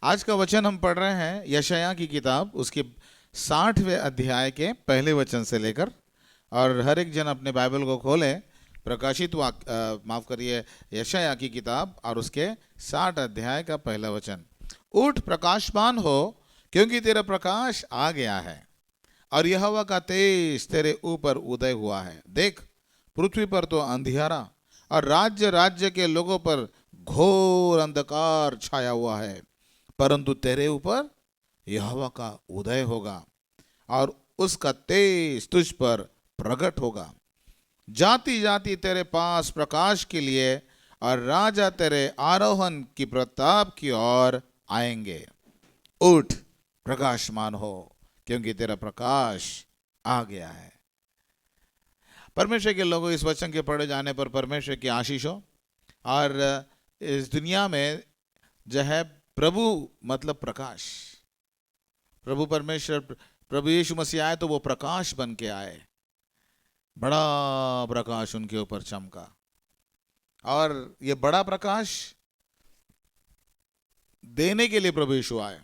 आज का वचन हम पढ़ रहे हैं यशायाह की किताब, उसके 60वें अध्याय के पहले वचन से लेकर। और हर एक जन अपने बाइबल को खोले, प्रकाशित माफ करिए, यशायाह की किताब और उसके 60 अध्याय का पहला वचन। उठ, प्रकाशमान हो, क्योंकि तेरा प्रकाश आ गया है और यहोवा का तेज तेरे ऊपर उदय हुआ है। देख, पृथ्वी पर तो अंधियारा और राज्य राज्य के लोगों पर घोर अंधकार छाया हुआ है, परंतु तेरे ऊपर यहोवा का उदय होगा और उसका तेज तुझ पर प्रकट होगा। जाति जाति तेरे पास प्रकाश के लिए और राजा तेरे आरोहण की प्रताप की ओर आएंगे। उठ, प्रकाशमान हो, क्योंकि तेरा प्रकाश आ गया है। परमेश्वर के लोगों, इस वचन के पढ़े जाने पर परमेश्वर की आशीष हो। और इस दुनिया में जो है प्रभु मतलब प्रकाश, प्रभु परमेश्वर, प्रभु यीशु मसीह आए तो वो प्रकाश बन के आए, बड़ा प्रकाश उनके ऊपर चमका। और ये बड़ा प्रकाश देने के लिए प्रभु यीशु आए।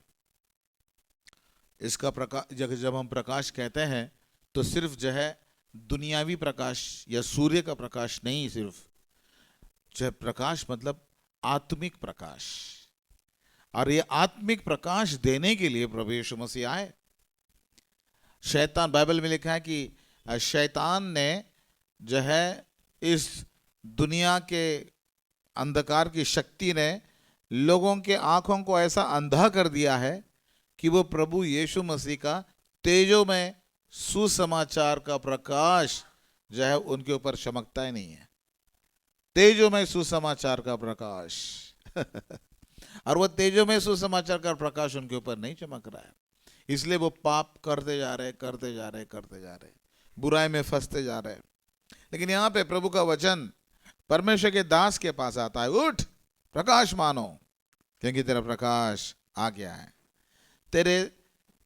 इसका प्रकाश, जब हम प्रकाश कहते हैं तो सिर्फ जो है दुनियावी प्रकाश या सूर्य का प्रकाश नहीं, सिर्फ जो प्रकाश मतलब आत्मिक प्रकाश। और ये आत्मिक प्रकाश देने के लिए प्रभु यीशु मसीह आए। शैतान, बाइबल में लिखा है कि शैतान ने जो है इस दुनिया के अंधकार की शक्ति ने लोगों के आंखों को ऐसा अंधा कर दिया है कि वो प्रभु यीशु मसीह का तेजोमय सुसमाचार का प्रकाश जो है उनके ऊपर चमकता ही नहीं है। तेजोमय सुसमाचार का प्रकाश और वो तेजोमय सुसमाचार का प्रकाश उनके ऊपर नहीं चमक रहा है। इसलिए वो पाप करते जा रहे, बुराई में फंसते जा रहे। लेकिन यहाँ पे प्रभु का वचन परमेश्वर के दास के पास आता है, उठ, प्रकाश मानो, क्योंकि तेरा प्रकाश आ गया है। तेरे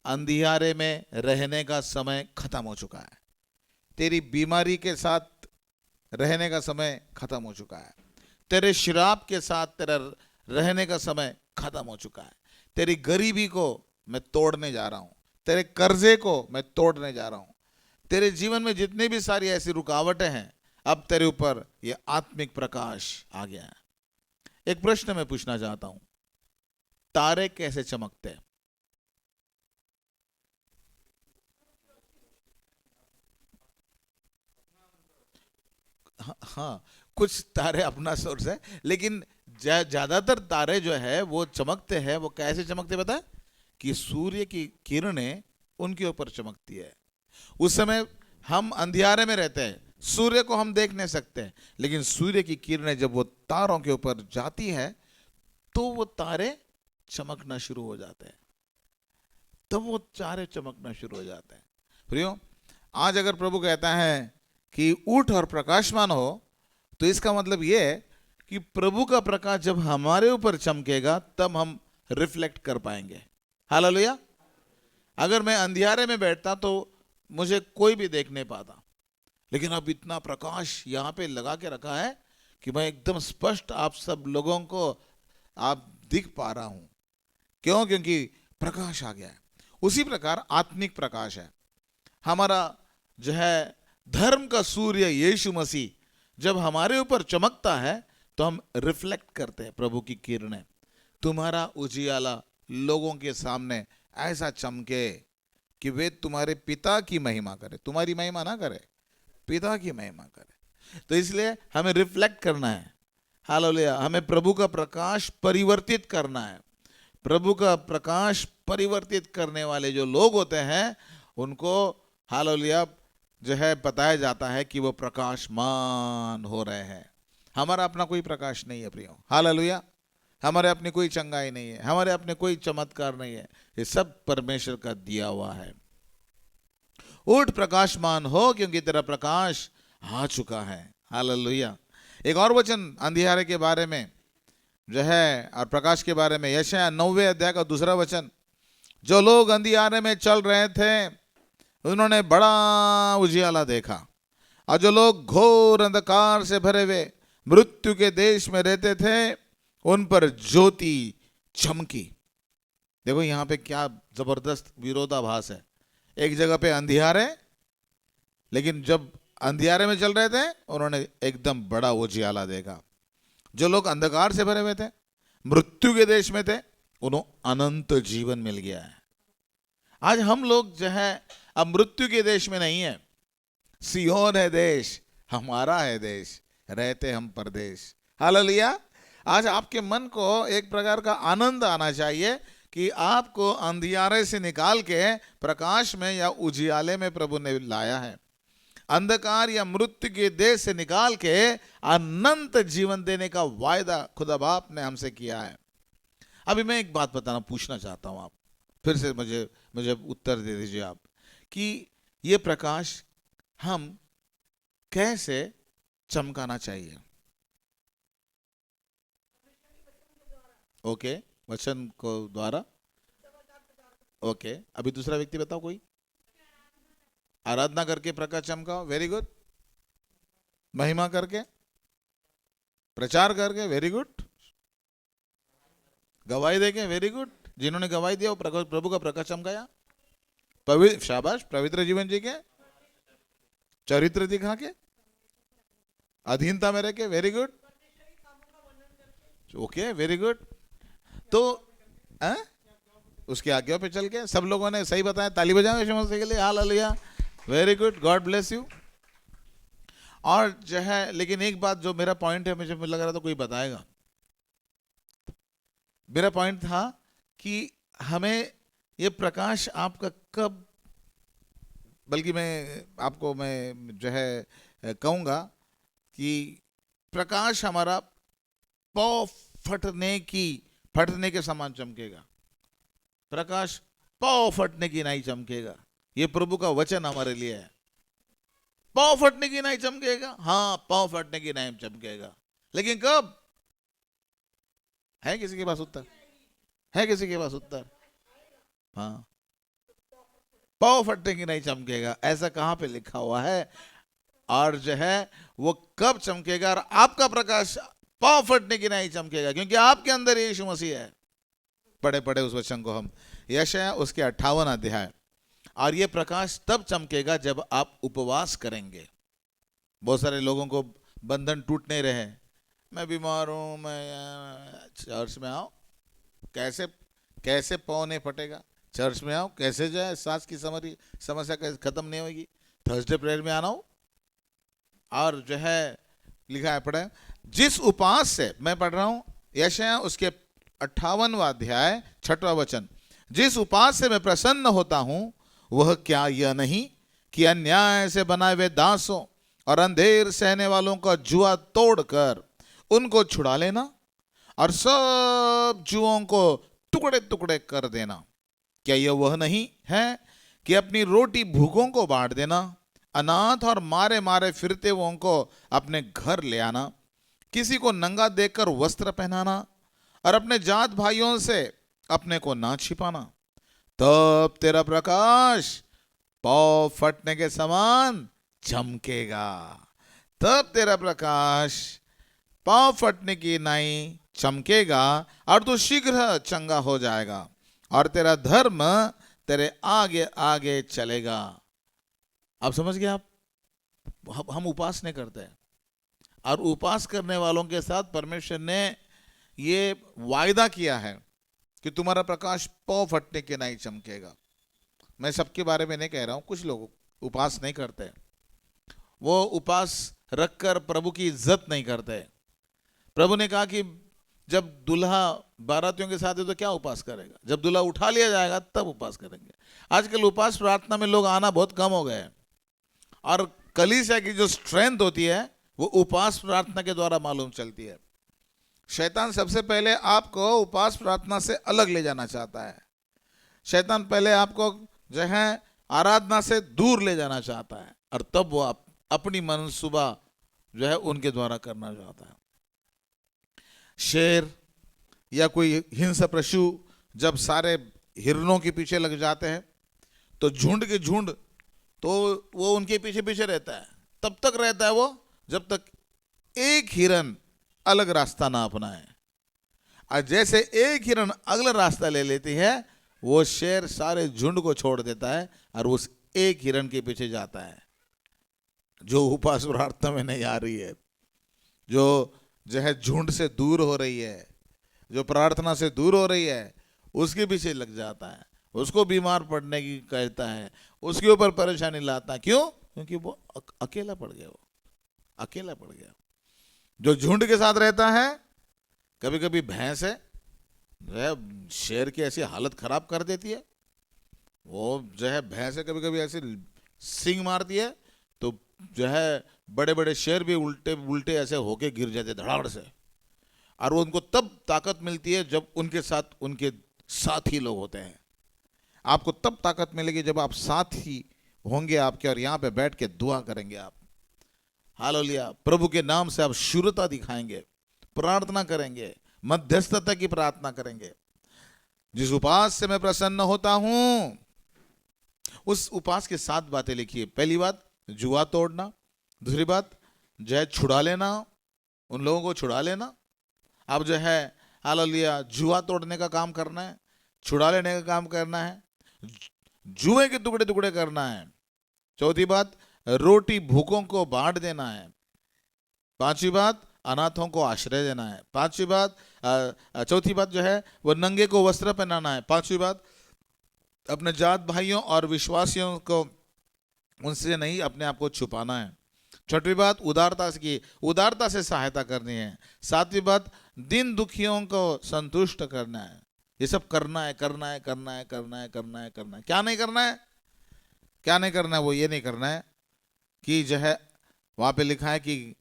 अंधियारे में रहने का समय खत्म हो चुका है। तेरी बीमारी के साथ रहने का समय खत्म हो चुका है। तेरे शराब के साथ तेरा रहने का समय खत्म हो चुका है। तेरी गरीबी को मैं तोड़ने जा रहा हूं, तेरे कर्जे को मैं तोड़ने जा रहा हूं। तेरे जीवन में जितनी भी सारी ऐसी रुकावटें हैं, अब तेरे ऊपर ये आत्मिक प्रकाश आ गया है। एक प्रश्न मैं पूछना चाहता हूं, तारे कैसे चमकते हैं? हाँ, कुछ तारे अपना सोर्स है, लेकिन ज्यादातर तारे जो है वो चमकते हैं। वो कैसे चमकते पता है? कि सूर्य की किरणें उनके ऊपर चमकती है। उस समय हम अंधियारे में रहते हैं, सूर्य को हम देख नहीं सकते हैं, लेकिन सूर्य की किरणें जब वो तारों के ऊपर जाती है तो वो तारे चमकना शुरू हो जाते हैं, तब वो तारे चमकना शुरू हो जाते हैं। प्रियो, आज अगर प्रभु कहता है कि उठ और प्रकाशमान हो, तो इसका मतलब ये है कि प्रभु का प्रकाश जब हमारे ऊपर चमकेगा तब हम रिफ्लेक्ट कर पाएंगे। हालेलुया। अगर मैं अंधियारे में बैठता तो मुझे कोई भी देख नहीं पाता, लेकिन अब इतना प्रकाश यहाँ पे लगा के रखा है कि मैं एकदम स्पष्ट आप सब लोगों को आप दिख पा रहा हूं। क्यों? क्योंकि प्रकाश आ गया है। उसी प्रकार आत्मिक प्रकाश है हमारा जो है धर्म का सूर्य यीशु मसीह जब हमारे ऊपर चमकता है तो हम रिफ्लेक्ट करते हैं प्रभु की किरणें। तुम्हारा उजियाला लोगों के सामने ऐसा चमके कि वे तुम्हारे पिता की महिमा करे, तुम्हारी महिमा ना करे, पिता की महिमा करे। तो इसलिए हमें रिफ्लेक्ट करना है। हालेलुया। हमें प्रभु का प्रकाश परिवर्तित करना है। प्रभु का प्रकाश परिवर्तित करने वाले जो लोग होते हैं उनको हालेलुया जो है बताया जाता है कि वो प्रकाशमान हो रहे हैं। हमारा अपना कोई प्रकाश नहीं है प्रियो। हालेलुया। हमारे अपनी कोई चंगाई नहीं है, हमारे अपने कोई चमत्कार नहीं है, ये सब परमेश्वर का दिया हुआ है। उठ, प्रकाशमान हो, क्योंकि तेरा प्रकाश आ चुका है। हालेलुया। एक और वचन अंधियारे के बारे में जो है और प्रकाश के बारे में, यशायाह 9वें अध्याय का 2 वचन। जो लोग अंधियारे में चल रहे थे उन्होंने बड़ा उजियाला देखा, और जो लोग घोर अंधकार से भरे हुए मृत्यु के देश में रहते थे उन पर ज्योति चमकी। देखो यहाँ पे क्या जबरदस्त विरोधाभास है। एक जगह पे अंधियारे, लेकिन जब अंधियारे में चल रहे थे उन्होंने एकदम बड़ा उजियाला देखा। जो लोग अंधकार से भरे हुए थे, मृत्यु के देश में थे, उन्हें अनंत जीवन मिल गया है। आज हम लोग जो है अब मृत्यु के देश में नहीं है, सियोन है देश, हमारा है देश, रहते हम परदेश। हालेलुया। आज आपके मन को एक प्रकार का आनंद आना चाहिए कि आपको अंधियारे से निकाल के प्रकाश में या उजियाले में प्रभु ने लाया है। अंधकार या मृत्यु के देश से निकाल के अनंत जीवन देने का वायदा खुदा बाप ने हमसे किया है। अभी मैं एक बात बताना पूछना चाहता हूं, आप फिर से मुझे मुझे उत्तर दे दीजिए आप कि ये प्रकाश हम कैसे चमकाना चाहिए। ओके, वचन को द्वारा। ओके, अभी दूसरा व्यक्ति बताओ कोई। आराधना करके प्रकाश चमकाओ, वेरी गुड। महिमा करके, प्रचार करके, वेरी गुड। गवाही देके, वेरी गुड। जिन्होंने गवाही दिया वो प्रभु का प्रकाश चमकाया। पवित्र, शाबाश। पवित्र जीवन जी के, चरित्र दिखा के, अधीनता में रह के, very good. Okay, very good. तो उसकी आज्ञा पे चल के, सब लोगों ने सही बताया, ताली बजाओ यीशु मसीह के लिए, hallelujah, very good, God bless you. और जो है, लेकिन एक बात जो मेरा पॉइंट है, मुझे लग रहा था कोई बताएगा। मेरा पॉइंट था कि हमें ये प्रकाश आपका कब, बल्कि मैं जो है कहूँगा कि प्रकाश हमारा पौ फटने के समान चमकेगा। प्रकाश पौ फटने की नहीं चमकेगा। ये प्रभु का वचन हमारे लिए है। पौ फटने की नहीं चमकेगा, हाँ, पौ फटने की नहीं चमकेगा, लेकिन कब? है किसी के पास उत्तर? है किसी के पास उत्तर? हाँ, पौ फटने की नहीं चमकेगा, ऐसा कहां पे लिखा हुआ है? और जो है वो कब चमकेगा? और आपका प्रकाश पौ फटने की नहीं चमकेगा, क्योंकि आपके अंदर यीशु मसीह है। पढ़े उस वचन को हम, यशायाह उसके 58 अध्याय। और ये प्रकाश तब चमकेगा जब आप उपवास करेंगे। बहुत सारे लोगों को बंधन टूट नहीं रहे, मैं बीमार हूं, मैं चर्च में आओ, कैसे पाँव नहीं फटेगा? चर्च में आओ, कैसे जाए? सांस की समस्या कैसे खत्म नहीं होगी? थर्सडे प्रेयर में आना हो। और जो है लिखा है, पढ़े, जिस उपवास से, मैं पढ़ रहा हूं यशायाह उसके 58वां अध्याय 6वां वचन, जिस उपवास से मैं प्रसन्न होता हूं वह क्या यह नहीं कि अन्याय से बनाए हुए दासों और अंधेर सहने वालों का जुआ तोड़कर उनको छुड़ा लेना और सब जुओं को टुकड़े टुकड़े कर देना। क्या यह वह नहीं है कि अपनी रोटी भूखों को बांट देना, अनाथ और मारे मारे फिरते हुओं को अपने घर ले आना, किसी को नंगा देखकर वस्त्र पहनाना और अपने जात भाइयों से अपने को ना छिपाना। तब तेरा प्रकाश पौ फटने के समान चमकेगा। तब तेरा प्रकाश पांव फटने की नहीं चमकेगा और तू शीघ्र चंगा हो जाएगा और तेरा धर्म तेरे आगे आगे चलेगा। आप समझ गए? आप हम उपास नहीं करते हैं, और उपास करने वालों के साथ परमेश्वर ने ये वायदा किया है कि तुम्हारा प्रकाश पौ फटने के नहीं चमकेगा। मैं सबके बारे में नहीं कह रहा हूं, कुछ लोग उपास नहीं करते, वो उपास रखकर प्रभु की इज्जत नहीं करते। प्रभु ने कहा कि जब दूल्हा बारातियों के साथ है तो क्या उपास करेगा? जब दूल्हा उठा लिया जाएगा तब उपास करेंगे। आजकल उपास प्रार्थना में लोग आना बहुत कम हो गए हैं, और कलीसिया की जो स्ट्रेंथ होती है वो उपास प्रार्थना के द्वारा मालूम चलती है। शैतान सबसे पहले आपको उपास प्रार्थना से अलग ले जाना चाहता है। शैतान पहले आपको जो है आराधना से दूर ले जाना चाहता है, और तब वो अपनी मनसूबा जो है उनके द्वारा करना चाहता है। शेर या कोई हिंस्र पशु जब सारे हिरणों के पीछे लग जाते हैं तो झुंड के झुंड तो वो उनके पीछे पीछे रहता है। तब तक रहता है वो जब तक एक हिरन अलग रास्ता ना अपनाए। और जैसे एक हिरण अगला रास्ता ले लेती है, वो शेर सारे झुंड को छोड़ देता है और उस एक हिरण के पीछे जाता है जो उपवास प्रार्थना में नहीं आ रही है, जो है झुंड से दूर हो रही है, जो प्रार्थना से दूर हो रही है, उसके पीछे लग जाता है, उसको बीमार पड़ने की कहता है, उसके ऊपर परेशानी लाता है। क्यों? क्योंकि वो अकेला पड़ गया, वो अकेला पड़ गया। जो झुंड के साथ रहता है, कभी कभी भैंस है जो है शेर की ऐसी हालत खराब कर देती है, वो जो है भैंस है कभी कभी ऐसे सींग मारती है तो जो है बड़े बड़े शेर भी उल्टे उल्टे ऐसे होके गिर जाते धड़ाड़ से। और वो उनको तब ताकत मिलती है जब उनके साथी लोग होते हैं। आपको तब ताकत मिलेगी जब आप साथी होंगे आपके, और यहाँ पे बैठ के दुआ करेंगे आप, हालेलुया, प्रभु के नाम से आप शूरता दिखाएंगे, प्रार्थना करेंगे, मध्यस्थता की प्रार्थना करेंगे। जिस उपास से मैं प्रसन्न होता हूं, उस उपास के 7 बातें लिखिए। पहली बात जुआ तोड़ना, दूसरी बात जो है छुड़ा लेना, उन लोगों को छुड़ा लेना। अब जो है हालेलुया जुआ तोड़ने का काम करना है, छुड़ा लेने का काम करना है, जुए के टुकड़े टुकड़े करना है। चौथी बात रोटी भूखों को बांट देना है। पांचवी बात अनाथों को आश्रय देना है। पांचवी बात चौथी बात जो है वो नंगे को वस्त्र पहनाना है। पांचवी बात अपने जात भाइयों और विश्वासियों को उनसे नहीं अपने आप को छुपाना है। छठवीं बात उदारता से सहायता करनी है। सातवीं बात दिन दुखियों को संतुष्ट करना है। ये सब करना है, करना है, करना है, करना है, करना है, करना है। क्या नहीं करना है? क्या नहीं करना है? वो ये नहीं करना है कि जो है वहां पे लिखा है कि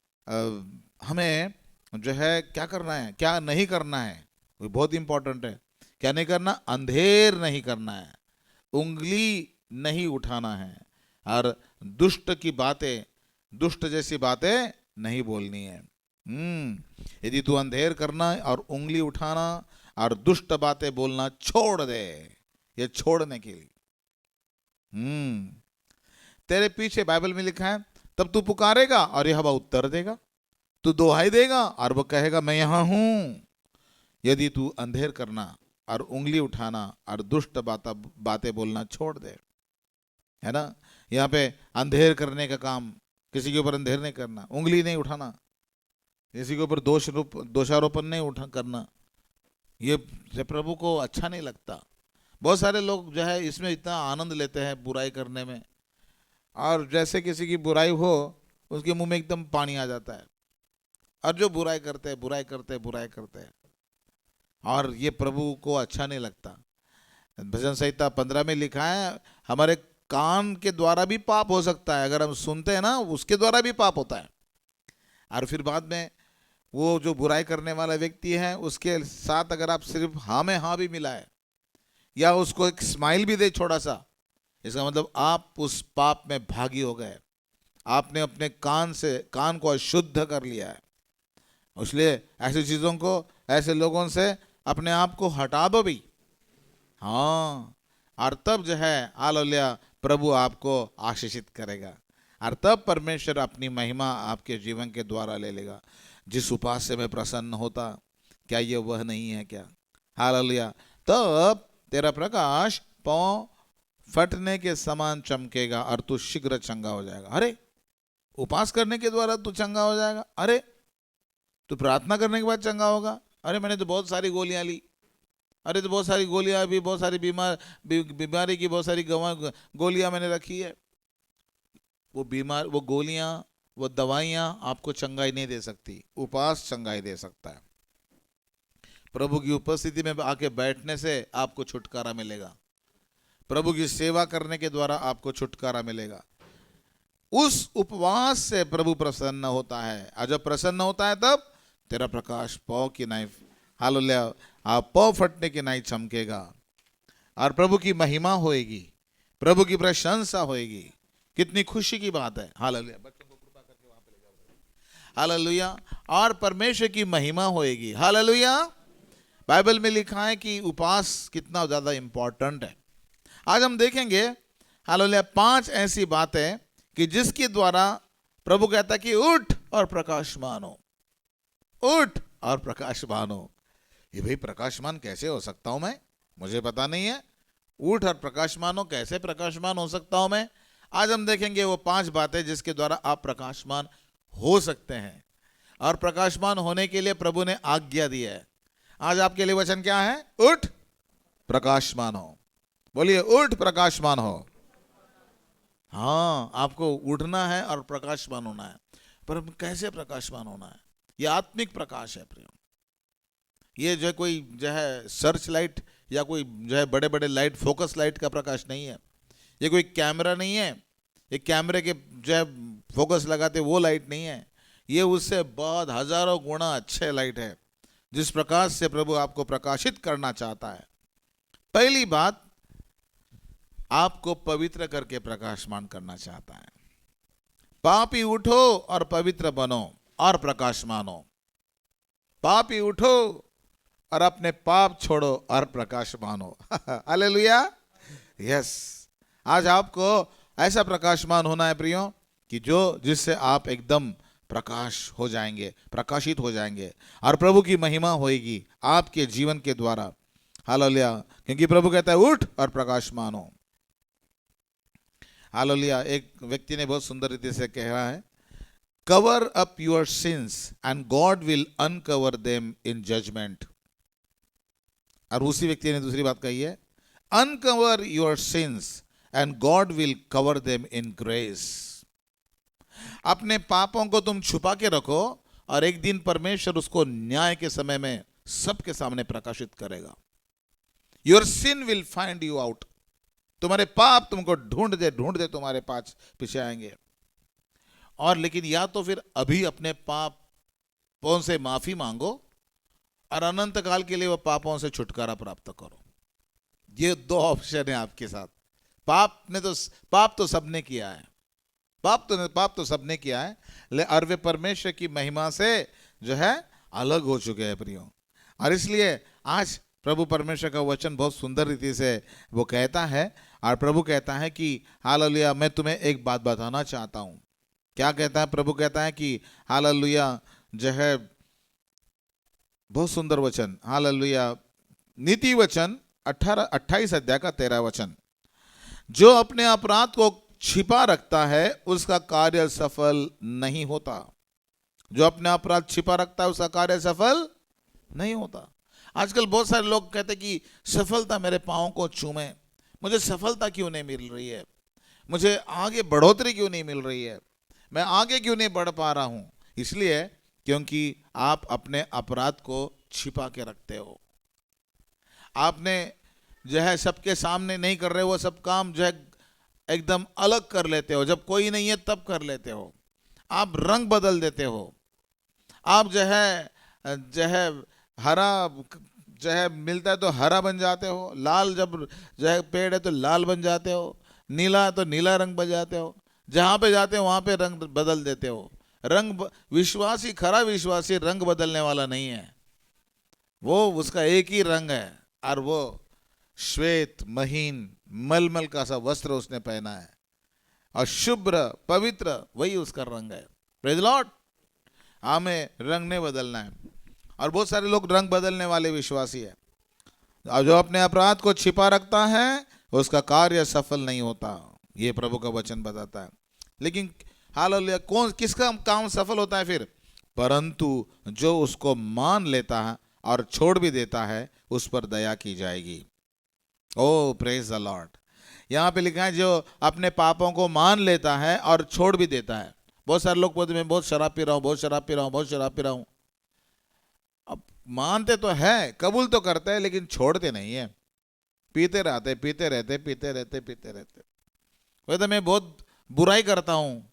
हमें जो है क्या करना है, क्या नहीं करना है, वो बहुत इंपॉर्टेंट है। क्या नहीं करना? अंधेर नहीं करना है, उंगली नहीं उठाना है, और दुष्ट जैसी बातें नहीं बोलनी है। यदि तू अंधेर करना और उंगली उठाना और दुष्ट बातें बोलना छोड़ दे, ये छोड़ने के लिए तेरे पीछे बाइबल में लिखा है, तब तू पुकारेगा और यहोवा उत्तर देगा, तू दुहाई देगा और वो कहेगा मैं यहां हूं। यदि तू अंधेर करना और उंगली उठाना और दुष्ट बातें बोलना छोड़ दे, है ना। यहाँ पे अंधेर करने का काम, किसी के ऊपर अंधेर नहीं करना, उंगली नहीं उठाना, किसी के ऊपर दोषारोपण नहीं करना, ये प्रभु को अच्छा नहीं लगता। बहुत सारे लोग जो है इसमें इतना आनंद लेते हैं बुराई करने में, और जैसे किसी की बुराई हो उसके मुंह में एकदम पानी आ जाता है, और जो बुराई करते हैं बुराई करते हैं बुराई करते हैं, और ये प्रभु को अच्छा नहीं लगता। भजन संहिता 15 में लिखा है हमारे कान के द्वारा भी पाप हो सकता है, अगर हम सुनते हैं ना उसके द्वारा भी पाप होता है। और फिर बाद में वो जो बुराई करने वाला व्यक्ति है उसके साथ अगर आप सिर्फ हाँ में हाँ भी मिलाए या उसको एक स्माइल भी दे छोटा सा, इसका मतलब आप उस पाप में भागी हो गए, आपने अपने कान को अशुद्ध कर लिया है। इसलिए ऐसी चीज़ों को, ऐसे लोगों से अपने आप को हटा दो भी। हाँ, और तब जो है हालेलुया प्रभु आपको आशीषित करेगा, और तब परमेश्वर अपनी महिमा आपके जीवन के द्वारा ले लेगा। जिस उपास से मैं प्रसन्न होता, क्या ये वह नहीं है क्या? हालेलुया। तब तेरा प्रकाश पांव फटने के समान चमकेगा और तू शीघ्र चंगा हो जाएगा। अरे उपास करने के द्वारा तू चंगा हो जाएगा? अरे तू प्रार्थना करने के बाद चंगा होगा? अरे मैंने तो बहुत सारी गोलियां ली, अरे तो बहुत सारी गोलियां भी, बहुत सारी बीमारी की बहुत सारी गोलियां मैंने रखी है। वो गोलियां, वो दवाइयां आपको चंगाई नहीं दे सकती, उपास चंगाई दे सकता है। प्रभु की उपस्थिति में आके बैठने से आपको छुटकारा मिलेगा, प्रभु की सेवा करने के द्वारा आपको छुटकारा मिलेगा। उस उपवास से प्रभु प्रसन्न होता है, और जब प्रसन्न होता है तब तेरा प्रकाश पाँव की नाई, हालेलुया, आप पाँव फटने की नाई चमकेगा, और प्रभु की महिमा होएगी, प्रभु की प्रशंसा होएगी। कितनी खुशी की बात है। हालेलुया, बच्चों को कृपा करके वहां पे ले जाओ। हालेलुया, और परमेश्वर की महिमा होएगी। हालेलुया। बाइबल में लिखा है कि उपवास कितना ज्यादा इंपॉर्टेंट है। आज हम देखेंगे हालेलुया 5 ऐसी बातें कि जिसके द्वारा प्रभु कहता है कि उठ और प्रकाशमान हो, उठ और प्रकाशमान हो। ये भाई प्रकाशमान कैसे हो सकता हूं मैं, मुझे पता नहीं है। उठ और प्रकाशमान हो, कैसे प्रकाशमान हो सकता हूं मैं। आज हम देखेंगे वो 5 बातें जिसके द्वारा आप प्रकाशमान हो सकते हैं, और प्रकाशमान होने के लिए प्रभु ने आज्ञा दी है। आज आपके लिए वचन क्या है? उठ प्रकाशमान हो। बोलिए, उठ प्रकाशमान हो। हाँ, आपको उठना है और प्रकाशमान होना है। पर कैसे प्रकाशमान होना है? ये आत्मिक प्रकाश है प्रियो। ये जो कोई जो है सर्च लाइट या कोई जो है बड़े बड़े लाइट, फोकस लाइट का प्रकाश नहीं है। ये कोई कैमरा नहीं है, ये कैमरे के जो है फोकस लगाते वो लाइट नहीं है। ये उससे बहुत हजारों गुना अच्छे लाइट है, जिस प्रकाश से प्रभु आपको प्रकाशित करना चाहता है। पहली बात, आपको पवित्र करके प्रकाशमान करना चाहता है। पापी उठो और पवित्र बनो और प्रकाशमान हो। पापी उठो और अपने पाप छोड़ो और प्रकाशमान हो। Hallelujah, yes. आज आपको ऐसा प्रकाशमान होना है प्रियो कि जिससे आप एकदम प्रकाश हो जाएंगे, प्रकाशित हो जाएंगे, और प्रभु की महिमा होएगी आपके जीवन के द्वारा। हालेलुया, क्योंकि प्रभु कहता है उठ और प्रकाशमान हो। हालेलुया। एक व्यक्ति ने बहुत सुंदर रीति से कह रहा है, cover up your sins and God will uncover them in judgment. और उसी व्यक्ति ने दूसरी बात कही है, uncover your sins and God will cover them in grace. अपने पापों को तुम छुपा के रखो और एक दिन परमेश्वर उसको न्याय के समय में सबके सामने प्रकाशित करेगा। Your sin will find you out. तुम्हारे पाप तुमको ढूंढ दे तुम्हारे पास पीछे आएंगे। और लेकिन या तो फिर अभी अपने पापों से माफी मांगो और अनंत काल के लिए वो पापों से छुटकारा प्राप्त करो। ये 2 ऑप्शन है आपके साथ। पाप तो सबने किया है, पाप तो सबने किया है, और वे परमेश्वर की महिमा से जो है अलग हो चुके हैं प्रियो। और इसलिए आज प्रभु परमेश्वर का वचन बहुत सुंदर रीति से वो कहता है, और प्रभु कहता है कि हालेलुया, मैं तुम्हें एक बात बताना चाहता हूं। क्या कहता है? प्रभु कहता है कि हालेलुया जो है, बहुत सुंदर वचन, हालेलुया, नीति वचन 28 अध्याय का 13 वचन, जो अपने अपराध को छिपा रखता है उसका कार्य सफल नहीं होता। जो अपने अपराध छिपा रखता है उसका कार्य सफल नहीं होता। आजकल बहुत सारे लोग कहते हैं कि सफलता मेरे पांव को चूमे, मुझे सफलता क्यों नहीं मिल रही है, मुझे आगे बढ़ोतरी क्यों नहीं मिल रही है, मैं आगे क्यों नहीं बढ़ पा रहा हूं। इसलिए क्योंकि आप अपने अपराध को छिपा के रखते हो। आपने जो है सबके सामने नहीं कर रहे, वो सब काम जो है एकदम अलग कर लेते हो, जब कोई नहीं है तब कर लेते हो। आप रंग बदल देते हो। आप जो है हरा जो है मिलता है तो हरा बन जाते हो, लाल जब जो है पेड़ है तो लाल बन जाते हो, नीला है तो नीला रंग बन जाते हो। जहां पे जाते हो वहां पे रंग बदल देते हो। विश्वासी, खरा विश्वासी रंग बदलने वाला नहीं है। वो उसका एक ही रंग है, और वो श्वेत महीन मलमल का सा वस्त्र उसने पहना है, और शुभ्र पवित्र वही उसका रंग है। Praise the Lord. हमें रंग नहीं बदलना है। और बहुत सारे लोग रंग बदलने वाले विश्वासी है, और जो अपने अपराध को छिपा रखता है उसका कार्य सफल नहीं होता। ये प्रभु का वचन बताता है। लेकिन हालेलुया, किसका काम सफल होता है फिर? परंतु जो उसको मान लेता है और छोड़ भी देता है उस पर दया की जाएगी। ओ प्रेज द लॉर्ड। यहाँ पे लिखा है जो अपने पापों को मान लेता है और छोड़ भी देता है। बहुत सारे लोग बोलते मैं बहुत शराब पी रहा हूँ, बहुत शराब पी रहा हूँ, बहुत शराब पी रहा हूँ। अब मानते तो है, कबूल तो करते हैं, लेकिन छोड़ते नहीं है। पीते रहते। वैसे मैं बहुत बुराई करता हूँ,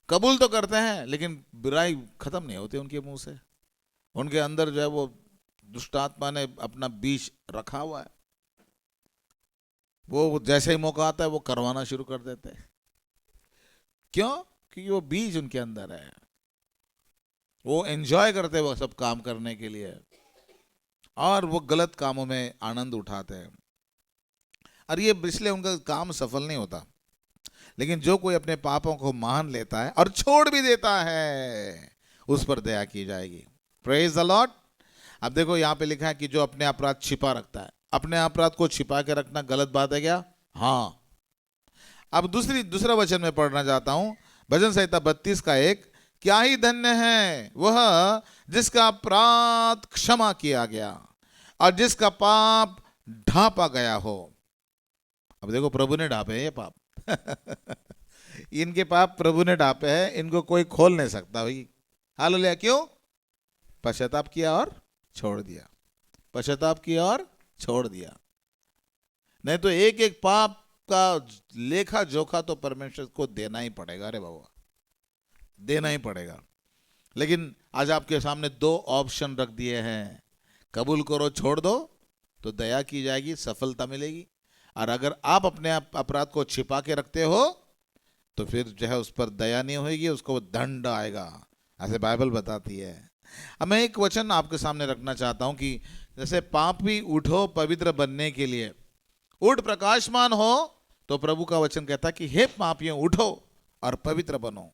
कबूल तो करते हैं, लेकिन बुराई खत्म नहीं होती उनके मुंह से। उनके अंदर जो है वो दुष्ट आत्मा ने अपना बीज रखा हुआ है। वो जैसे ही मौका आता है वो करवाना शुरू कर देते हैं। क्यों? क्योंकि वो बीज उनके अंदर है। वो एंजॉय करते हैं वो सब काम करने के लिए, और वो गलत कामों में आनंद उठाते हैं, और ये इसलिए उनका काम सफल नहीं होता। लेकिन जो कोई अपने पापों को मान लेता है और छोड़ भी देता है उस पर दया की जाएगी। Praise the Lord. अब देखो यहाँ पे लिखा है कि जो अपने अपराध छिपा रखता है, अपने अपराध को छिपा के रखना गलत बात है क्या? हाँ। अब दूसरा वचन में पढ़ना चाहता हूं, भजन संहिता 32 का 1, क्या ही धन्य है वह जिसका अपराध क्षमा किया गया और जिसका पाप ढांपा गया हो। अब देखो प्रभु ने ढांपे हैं ये पाप इनके पाप प्रभु ने ढांपे हैं, इनको कोई खोल नहीं सकता भाई। हालेलुया। क्यों? पश्चाताप किया और छोड़ दिया, पश्चाताप किया और छोड़ दिया। नहीं तो एक एक पाप का लेखा जोखा तो परमेश्वर को देना ही पड़ेगा। अरे बाबा, देना ही पड़ेगा। लेकिन आज आपके सामने दो ऑप्शन रख दिए हैं, कबूल करो छोड़ दो तो दया की जाएगी, सफलता मिलेगी, और अगर आप अपने अपराध को छिपा के रखते हो तो फिर जो है उस पर दया नहीं होगी, उसको दंड आएगा, ऐसे बाइबल बताती है। अब मैं एक वचन आपके सामने रखना चाहता हूं कि जैसे पापी उठो पवित्र बनने के लिए, उठ प्रकाशमान हो, तो प्रभु का वचन कहता है कि हे पापियों उठो और पवित्र बनो।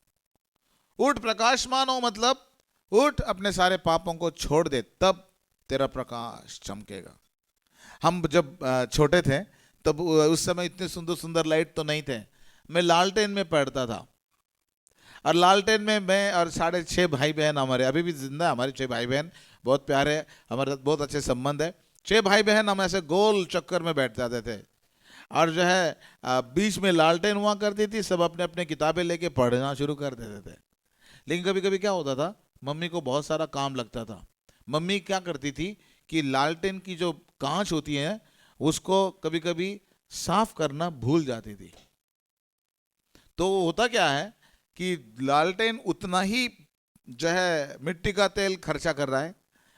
उठ प्रकाशमान हो मतलब उठ अपने सारे पापों को छोड़ दे, तब तेरा प्रकाश चमकेगा। हम जब छोटे थे तब उस समय इतने सुंदर सुंदर लाइट तो नहीं थे, मैं लालटेन में पढ़ता था, और लालटेन में मैं और 6.5 भाई बहन, हमारे अभी भी जिंदा हमारे 6 भाई बहन, बहुत प्यारे, हमारे बहुत अच्छे संबंध है। 6 भाई बहन हम ऐसे गोल चक्कर में बैठ जाते थे, और जो है बीच में लालटेन हुआ करती थी, सब अपने अपने किताबें लेके पढ़ना शुरू कर देते थे। लेकिन कभी कभी क्या होता था, मम्मी को बहुत सारा काम लगता था। मम्मी क्या करती थी कि लालटेन की जो कांच होती है उसको कभी कभी साफ करना भूल जाती थी। तो होता क्या है कि लालटेन उतना ही जो है मिट्टी का तेल खर्चा कर रहा है,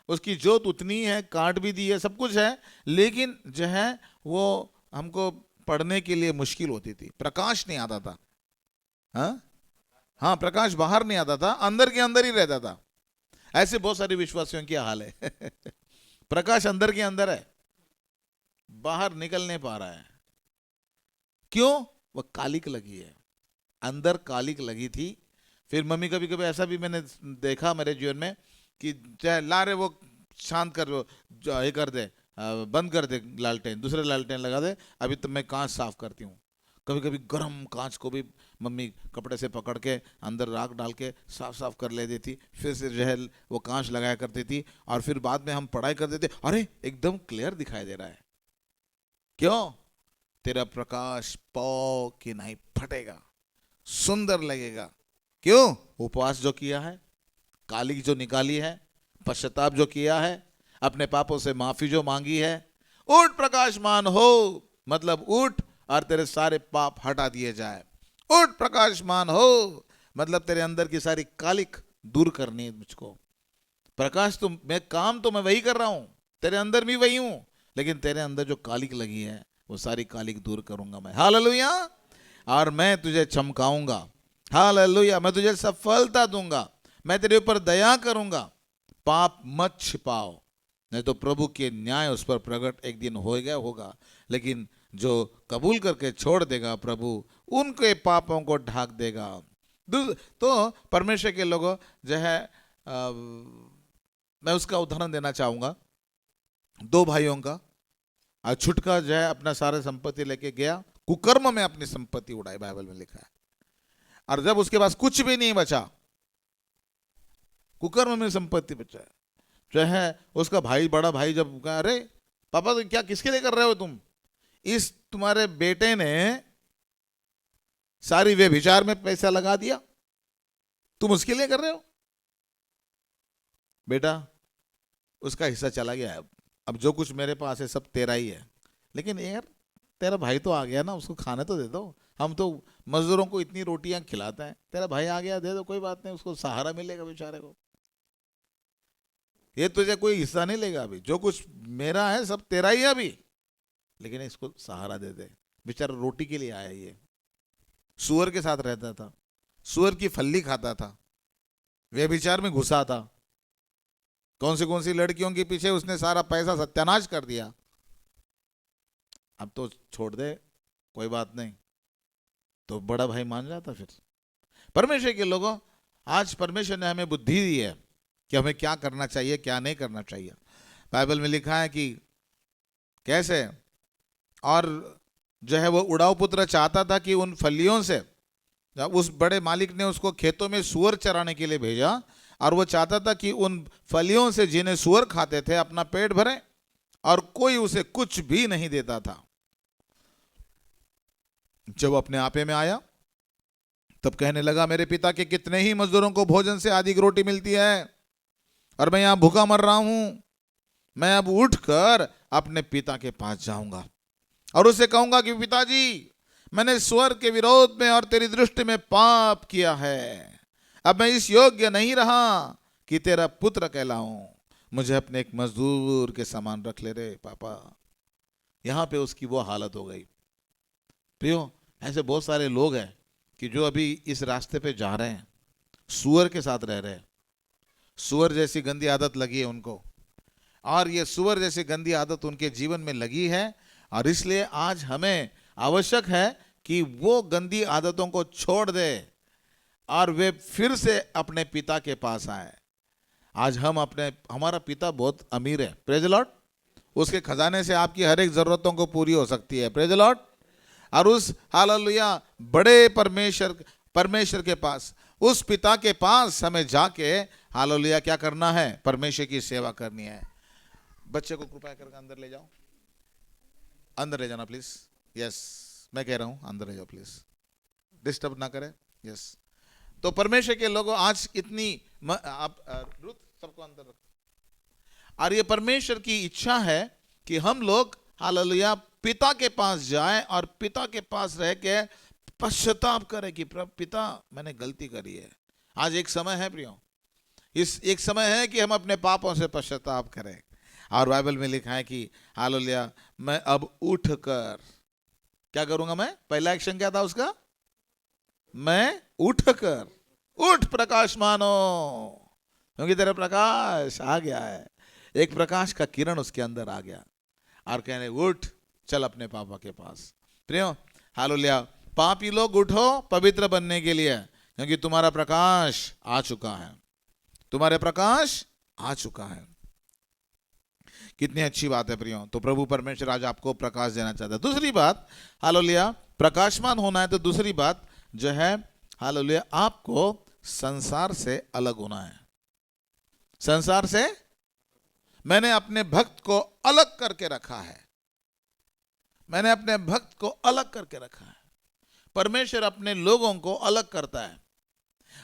उसकी जोत उतनी है, काट भी दी है, सब कुछ है, लेकिन जो है वो हमको पढ़ने के लिए मुश्किल होती थी, प्रकाश नहीं आता था। हाँ, प्रकाश बाहर नहीं आता था, अंदर के अंदर ही रहता था। ऐसे बहुत सारे विश्वासियों की हाल है प्रकाश अंदर के अंदर है, बाहर निकल नहीं पा रहा है। क्यों? वह कालिक लगी है, अंदर कालिक लगी थी। फिर मम्मी कभी कभी ऐसा भी मैंने देखा मेरे जीवन में कि चाहे ला रहे वो शांत कर, ये कर दे, बंद कर दे लालटेन, दूसरे लालटेन लगा दे, अभी तो मैं कांच साफ करती हूँ। कभी कभी गर्म कांच को भी मम्मी कपड़े से पकड़ के अंदर राख डाल के साफ साफ कर लेती थी, फिर से जो है वो कांच लगाया करती थी, और फिर बाद में हम पढ़ाई करते थे, अरे एकदम क्लियर दिखाई दे रहा है। क्यों? तेरा प्रकाश पौ कि नहीं फटेगा, सुंदर लगेगा। क्यों? उपवास जो किया है, काली जो निकाली है, पश्चाताप जो किया है, अपने पापों से माफी जो मांगी है। उठ प्रकाशमान हो मतलब उठ और तेरे सारे पाप हटा दिए जाए। उठ प्रकाशमान हो मतलब तेरे अंदर की सारी कालिक दूर करनी है मुझको। प्रकाश तो मैं काम तो मैं वही कर रहा हूं, तेरे अंदर भी वही हूं, लेकिन तेरे अंदर जो कालिक लगी है वो सारी कालिक दूर करूंगा मैं। हालेलुया। और मैं तुझे चमकाऊंगा। हालेलुया। मैं तुझे सफलता दूंगा, मैं तेरे ऊपर दया करूंगा। पाप मत छिपाओ, नहीं तो प्रभु के न्याय उस पर प्रकट एक दिन हो गया होगा। लेकिन जो कबूल करके छोड़ देगा, प्रभु उनके पापों को ढाक देगा। तो परमेश्वर के लोगों जो है, मैं उसका उदाहरण देना चाहूंगा। 2 भाइयों का, छुटका जो है अपना सारे संपत्ति लेके गया, कुकर्म में अपनी संपत्ति उड़ाई, बाइबल में लिखा है। और जब उसके पास कुछ भी नहीं बचा, कुकर्म में संपत्ति बचा जो है, उसका भाई, बड़ा भाई जब कहा, अरे पापा तो क्या किसके लिए कर रहे हो तुम? इस तुम्हारे बेटे ने सारी व्यभिचार में पैसा लगा दिया, तुम उसके लिए कर रहे हो? बेटा उसका हिस्सा चला गया है, अब जो कुछ मेरे पास है सब तेरा ही है। लेकिन यार तेरा भाई तो आ गया ना, उसको खाने तो दे दो। हम तो मजदूरों को इतनी रोटियां खिलाते हैं, तेरा भाई आ गया, दे दो, कोई बात नहीं, उसको सहारा मिलेगा बेचारे को। ये तुझे कोई हिस्सा नहीं लेगा, अभी जो कुछ मेरा है सब तेरा ही है अभी, लेकिन इसको सहारा दे दे। बेचारा रोटी के लिए आया, ये सुअर के साथ रहता था, सुअर की फल्ली खाता था, व्यभिचार में घुसा था, कौन सी लड़कियों के पीछे उसने सारा पैसा सत्यानाश कर दिया। अब तो छोड़ दे, कोई बात नहीं, तो बड़ा भाई मान जाता। फिर परमेश्वर के लोगों, आज परमेश्वर ने हमें बुद्धि दी है कि हमें क्या करना चाहिए क्या नहीं करना चाहिए। बाइबल में लिखा है कि कैसे, और जो है वो उड़ाऊ पुत्र चाहता था कि उन फलियों से, उस बड़े मालिक ने उसको खेतों में सूअर चराने के लिए भेजा, और वो चाहता था कि उन फलियों से जिन्हें सूअर खाते थे अपना पेट भरे, और कोई उसे कुछ भी नहीं देता था। जब अपने आपे में आया तब कहने लगा, मेरे पिता के कितने ही मजदूरों को भोजन से आधी रोटी मिलती है और मैं यहां भूखा मर रहा हूं। मैं अब उठकर अपने पिता के पास जाऊंगा और उसे कहूंगा कि पिताजी, मैंने स्वर के विरोध में और तेरी दृष्टि में पाप किया है। अब मैं इस योग्य नहीं रहा कि तेरा पुत्र कहलाऊं। मुझे अपने एक मजदूर के समान रख ले रे पापा। यहां पे उसकी वो हालत हो गई। प्रियो, ऐसे बहुत सारे लोग हैं कि जो अभी इस रास्ते पे जा रहे हैं, सुअर के साथ रह रहे हैं। सुअर जैसी गंदी आदत लगी है उनको, और ये सुअर जैसी गंदी आदत उनके जीवन में लगी है, और इसलिए आज हमें आवश्यक है कि वो गंदी आदतों को छोड़ दे और वे फिर से अपने पिता के पास आए। आज हमारा पिता बहुत अमीर है, प्रेज द लॉर्ड। उसके खजाने से आपकी हर एक जरूरतों को पूरी हो सकती है, प्रेज द लॉर्ड। और उस हालेलुया बड़े परमेश्वर के पास, उस पिता के पास हमें जाके हालेलुया क्या करना है? परमेश्वर की सेवा करनी है। बच्चे को कृपया करके अंदर ले जाओ, अंदर ले जाना प्लीज। यस, मैं कह रहा हूं अंदर ले जाओ प्लीज, डिस्टर्ब ना करें। यस, तो परमेश्वर के लोगों, आज इतनी आप रुत सबको अंदर रखो। और ये परमेश्वर की इच्छा है कि हम लोग हालेलुया पिता के पास जाएं और पिता के पास रह के पश्चाताप करें कि पिता मैंने गलती करी है। आज एक समय है प्रियो, इस एक समय है कि हम अपने पापों से पश्चाताप करें। और बाइबल में लिखा है कि हालेलुया मैं अब उठकर क्या करूंगा? मैं पहला एक्शन क्या था उसका? मैं उठकर, उठ प्रकाशमान हो, क्योंकि तेरा प्रकाश आ गया है। एक प्रकाश का किरण उसके अंदर आ गया और कहने उठ, चल अपने पापा के पास। प्रियो हालेलुया, पापी लोग उठो पवित्र बनने के लिए, क्योंकि तुम्हारा प्रकाश आ चुका है, तुम्हारे प्रकाश आ चुका है। कितनी अच्छी बात है प्रियो। तो प्रभु परमेश्वर आज आपको प्रकाश देना चाहता है। दूसरी बात हालेलुया, प्रकाशमान होना है तो दूसरी बात जो है हालेलुया, आपको संसार से अलग होना है। संसार से मैंने अपने भक्त को अलग करके रखा है, मैंने अपने भक्त को अलग करके रखा है। परमेश्वर अपने लोगों को अलग करता है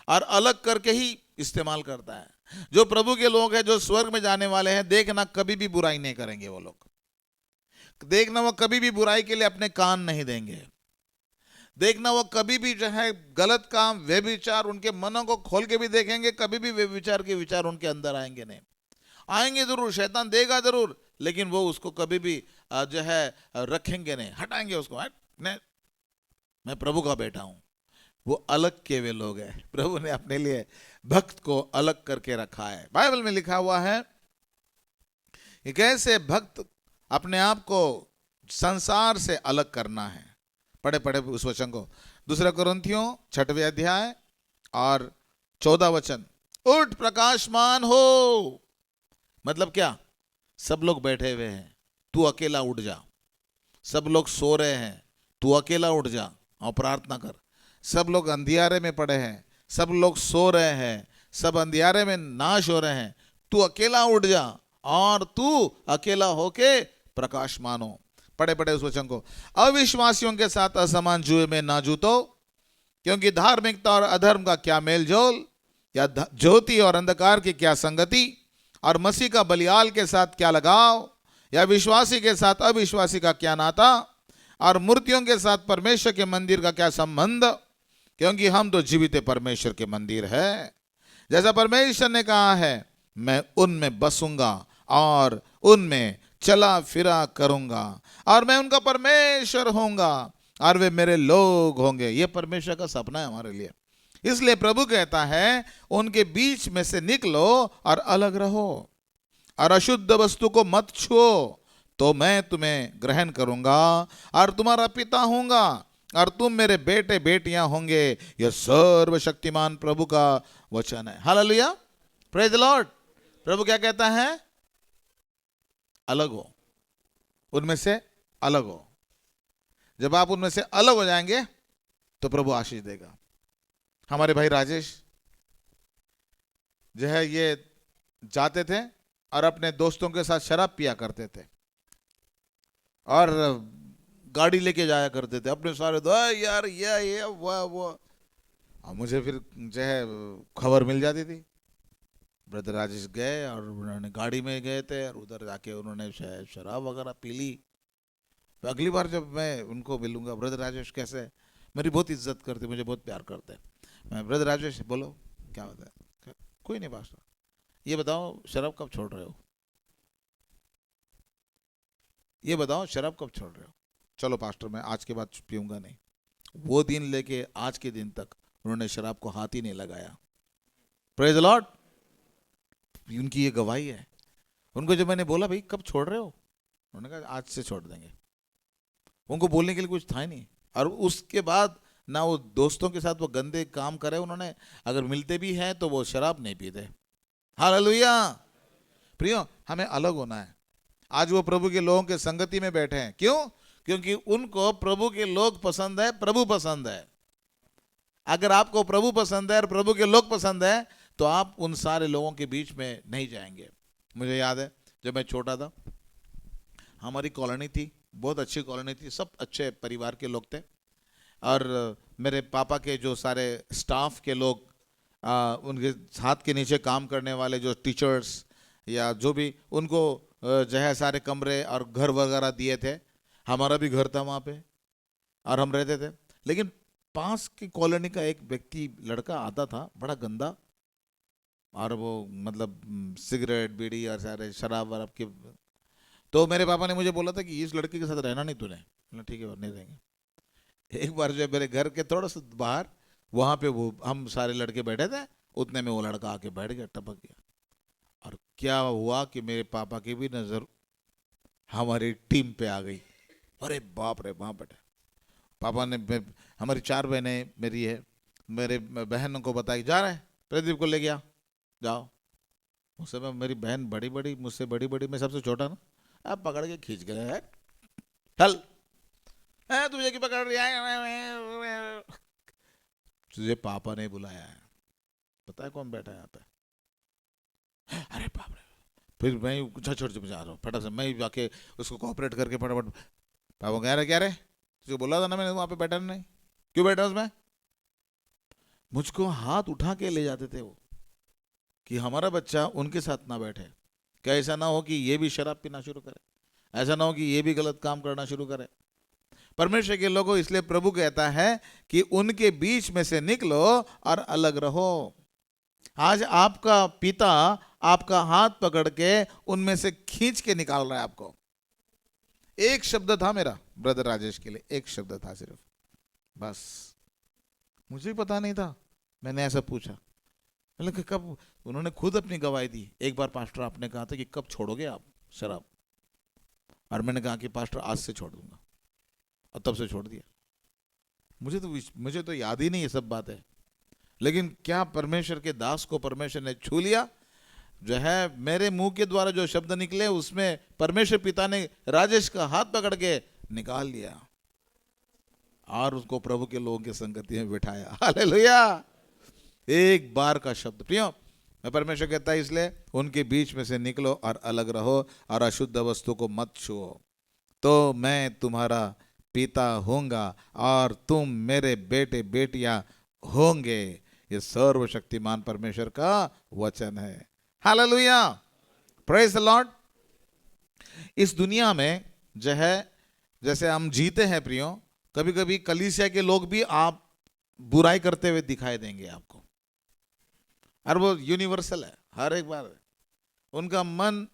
और अलग करके ही इस्तेमाल करता है। जो प्रभु के लोग हैं, जो स्वर्ग में जाने वाले हैं, देखना कभी भी बुराई नहीं करेंगे वो लोग। देखना वो कभी भी बुराई के लिए अपने कान नहीं देंगे। देखना वो कभी भी जो है गलत काम, वे विचार उनके मनों को खोल के भी देखेंगे, कभी भी वे विचार के विचार उनके अंदर आएंगे नहीं। आएंगे जरूर, शैतान देगा जरूर, लेकिन वो उसको कभी भी जो है रखेंगे नहीं, हटाएंगे उसको। मैं प्रभु का बेटा हूं। वो अलग के वे लोग हैं। प्रभु ने अपने लिए भक्त को अलग करके रखा है। बाइबल में लिखा हुआ है कि कैसे भक्त अपने आप को संसार से अलग करना है। पढ़े उस वचन को, 2 कुरिन्थियों 6वें अध्याय और 14 वचन। उठ प्रकाशमान हो, मतलब क्या? सब लोग बैठे हुए हैं, तू अकेला उठ जा। सब लोग सो रहे हैं, तू अकेला उठ जा और प्रार्थना कर। सब लोग अंधियारे में पड़े हैं, सब लोग सो रहे हैं, सब अंधियारे में नाश हो रहे हैं, तू अकेला उठ जा और तू अकेला होके प्रकाशमान हो। पढ़े उस वचन को। अविश्वासियों के साथ असमान जुए में ना जूतो, क्योंकि धार्मिकता और अधर्म का क्या मेल जोल, या ज्योति और अंधकार की क्या संगति, और मसीह का बलियाल के साथ क्या लगाव, या विश्वासी के साथ अविश्वासी का क्या नाता, और मूर्तियों के साथ परमेश्वर के मंदिर का क्या संबंध, क्योंकि हम तो जीवित परमेश्वर के मंदिर है। जैसा परमेश्वर ने कहा है, मैं उनमें बसूंगा और उनमें चला फिरा करूंगा, और मैं उनका परमेश्वर होऊंगा और वे मेरे लोग होंगे। ये परमेश्वर का सपना है हमारे लिए। इसलिए प्रभु कहता है, उनके बीच में से निकलो और अलग रहो, और अशुद्ध वस्तु को मत छुओ, तो मैं तुम्हें ग्रहण करूंगा और तुम्हारा पिता होऊंगा, और तुम मेरे बेटे बेटियां होंगे। यह सर्वशक्तिमान प्रभु का वचन है। Hallelujah, praise the lord. प्रभु क्या कहता है? अलग हो, उनमें से अलग हो। जब आप उनमें से अलग हो जाएंगे तो प्रभु आशीष देगा। हमारे भाई राजेश जो है ये जाते थे और अपने दोस्तों के साथ शराब पिया करते थे और गाड़ी लेके जाया करते थे अपने सारे यार ये वो। और मुझे फिर जो है खबर मिल जाती थी, ब्रदर राजेश गए और उन्होंने गाड़ी में गए थे और उधर जाके उन्होंने शायद शराब वगैरह पी ली। तो अगली बार जब मैं उनको मिलूंगा, ब्रदर राजेश कैसे है, मेरी बहुत इज्जत करते, मुझे बहुत प्यार करते हैं। मैं ब्रदर राजेश बोलो क्या होता है, कोई नहीं पास्टर, ये बताओ शराब कब छोड़ रहे हो, ये बताओ शराब कब छोड़ रहे हो। चलो पास्टर मैं आज के बाद पीऊंगा नहीं। वो दिन लेके आज के दिन तक उन्होंने शराब को हाथ ही नहीं लगाया। Praise the Lord. उनकी ये गवाही है। उनको जब मैंने बोला भाई कब छोड़ रहे हो, उन्होंने कहा आज से छोड़ देंगे। उनको बोलने के लिए कुछ था ही नहीं। और उसके बाद ना वो दोस्तों के साथ वो गंदे काम करे उन्होंने, अगर मिलते भी हैं तो वो शराब नहीं पीते। हालेलुया। प्रियो हमें अलग होना है। आज वो प्रभु के लोगों के संगति में बैठे हैं, क्यों? क्योंकि उनको प्रभु के लोग पसंद है, प्रभु पसंद है। अगर आपको प्रभु पसंद है और प्रभु के लोग पसंद है तो आप उन सारे लोगों के बीच में नहीं जाएंगे। मुझे याद है जब मैं छोटा था, हमारी कॉलोनी थी, बहुत अच्छी कॉलोनी थी, सब अच्छे परिवार के लोग थे। और मेरे पापा के जो सारे स्टाफ के लोग, उनके हाथ के नीचे काम करने वाले जो टीचर्स या जो भी, उनको जो है सारे कमरे और घर वगैरह दिए थे। हमारा भी घर था वहाँ पे और हम रहते थे। लेकिन पास की कॉलोनी का एक व्यक्ति लड़का आता था, बड़ा गंदा, और वो मतलब सिगरेट बीड़ी और सारे शराब वराब के। तो मेरे पापा ने मुझे बोला था कि इस लड़के के साथ रहना नहीं तूने। ठीक है नहीं रहेंगे। एक बार जो मेरे घर के थोड़ा सा बाहर वहाँ पे वो हम सारे लड़के बैठे थे, उतने में वो लड़का आके बैठ गया, टपक गया। और क्या हुआ कि मेरे पापा की भी नज़र हमारी टीम पे आ गई। अरे बाप रे बाप बेटा। पापा ने, हमारी 4 बहनें मेरी है, मेरे बहनों को बताई जा रहा है प्रदीप को ले गया, जाओ। उस समय मेरी बहन बड़ी बड़ी, मुझसे बड़ी बड़ी, मैं सबसे छोटा ना, अब पकड़ के खींच गए है, चल तुझे की पकड़ रही है, तुझे पापा ने बुलाया है, पता है कौन बैठा है यहाँ पे? अरे बाप रे। फिर मैं छोड़ जा रहा हूँ फटाक से, मैं जाके उसको कोऑपरेट करके फटाफट, पापा कह रहे क्या रे, तुझे बोला था ना मैंने वहां पे बैठा नहीं, क्यों बैठा उसमें? मुझको हाथ उठा के ले जाते थे वो, कि हमारा बच्चा उनके साथ ना बैठे, क्या ऐसा ना हो कि ये भी शराब पीना शुरू करे, ऐसा ना हो कि ये भी गलत काम करना शुरू करे। परमेश्वर के लोगों, इसलिए प्रभु कहता है कि उनके बीच में से निकलो और अलग रहो। आज आपका पिता आपका हाथ पकड़ के उनमें से खींच के निकाल रहा है आपको। एक शब्द था मेरा ब्रदर राजेश के लिए, एक शब्द था सिर्फ, बस। मुझे भी पता नहीं था, मैंने ऐसा पूछा, मतलब कब, उन्होंने खुद अपनी गवाही दी। एक बार पास्टर आपने कहा था कि कब छोड़ोगे आप शराब, और मैंने कहा कि पास्टर आज से छोड़ दूंगा, और तब से छोड़ दिया। मुझे तो याद ही नहीं ये सब बात है, लेकिन क्या परमेश्वर के दास को परमेश्वर ने छू लिया। जो है मेरे मुंह के द्वारा जो शब्द निकले उसमें परमेश्वर पिता ने राजेश का हाथ पकड़ के निकाल लिया और उसको प्रभु के लोगों की संगति में बिठाया। हालेलुया। एक बार का शब्द। प्रियो, मैं परमेश्वर कहता है इसलिए उनके बीच में से निकलो और अलग रहो और अशुद्ध वस्तु को मत छुओ, तो मैं तुम्हारा पिता होऊंगा और तुम मेरे बेटे बेटियां होंगे। ये सर्वशक्तिमान परमेश्वर का वचन है। Hallelujah, praise the Lord. इस दुनिया में जो है जैसे हम जीते हैं प्रियो, कभी कभी कलीसिया के लोग भी आप बुराई करते हुए दिखाई देंगे आपको, और वो यूनिवर्सल है, हर एक बार उनका मन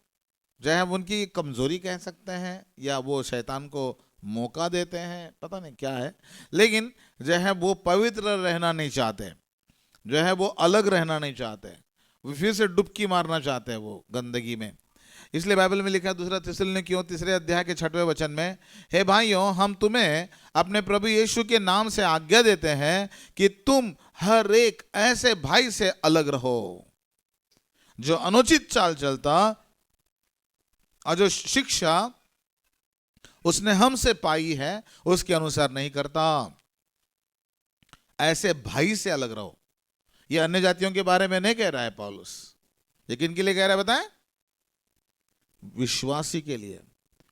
जो है उनकी कमजोरी कह सकते हैं, या वो शैतान को मौका देते हैं, पता नहीं क्या है, लेकिन जो है वो पवित्र रहना नहीं चाहते, जो है वो अलग रहना नहीं चाहते, वो फिर से डुबकी मारना चाहते हैं वो गंदगी में। इसलिए बाइबल में लिखा है 2 थिस्सलुनीकियों 3 अध्याय के 6वें वचन में, हे भाइयों हम तुम्हें अपने प्रभु यीशु के नाम से आज्ञा देते हैं कि तुम हर एक ऐसे भाई से अलग रहो जो अनुचित चाल चलता और जो शिक्षा उसने हमसे पाई है उसके अनुसार नहीं करता। ऐसे भाई से अलग रहो। ये अन्य जातियों के बारे में नहीं कह रहा है पौलुस, ये किन के लिए कह रहा है बताएं? विश्वासी के लिए।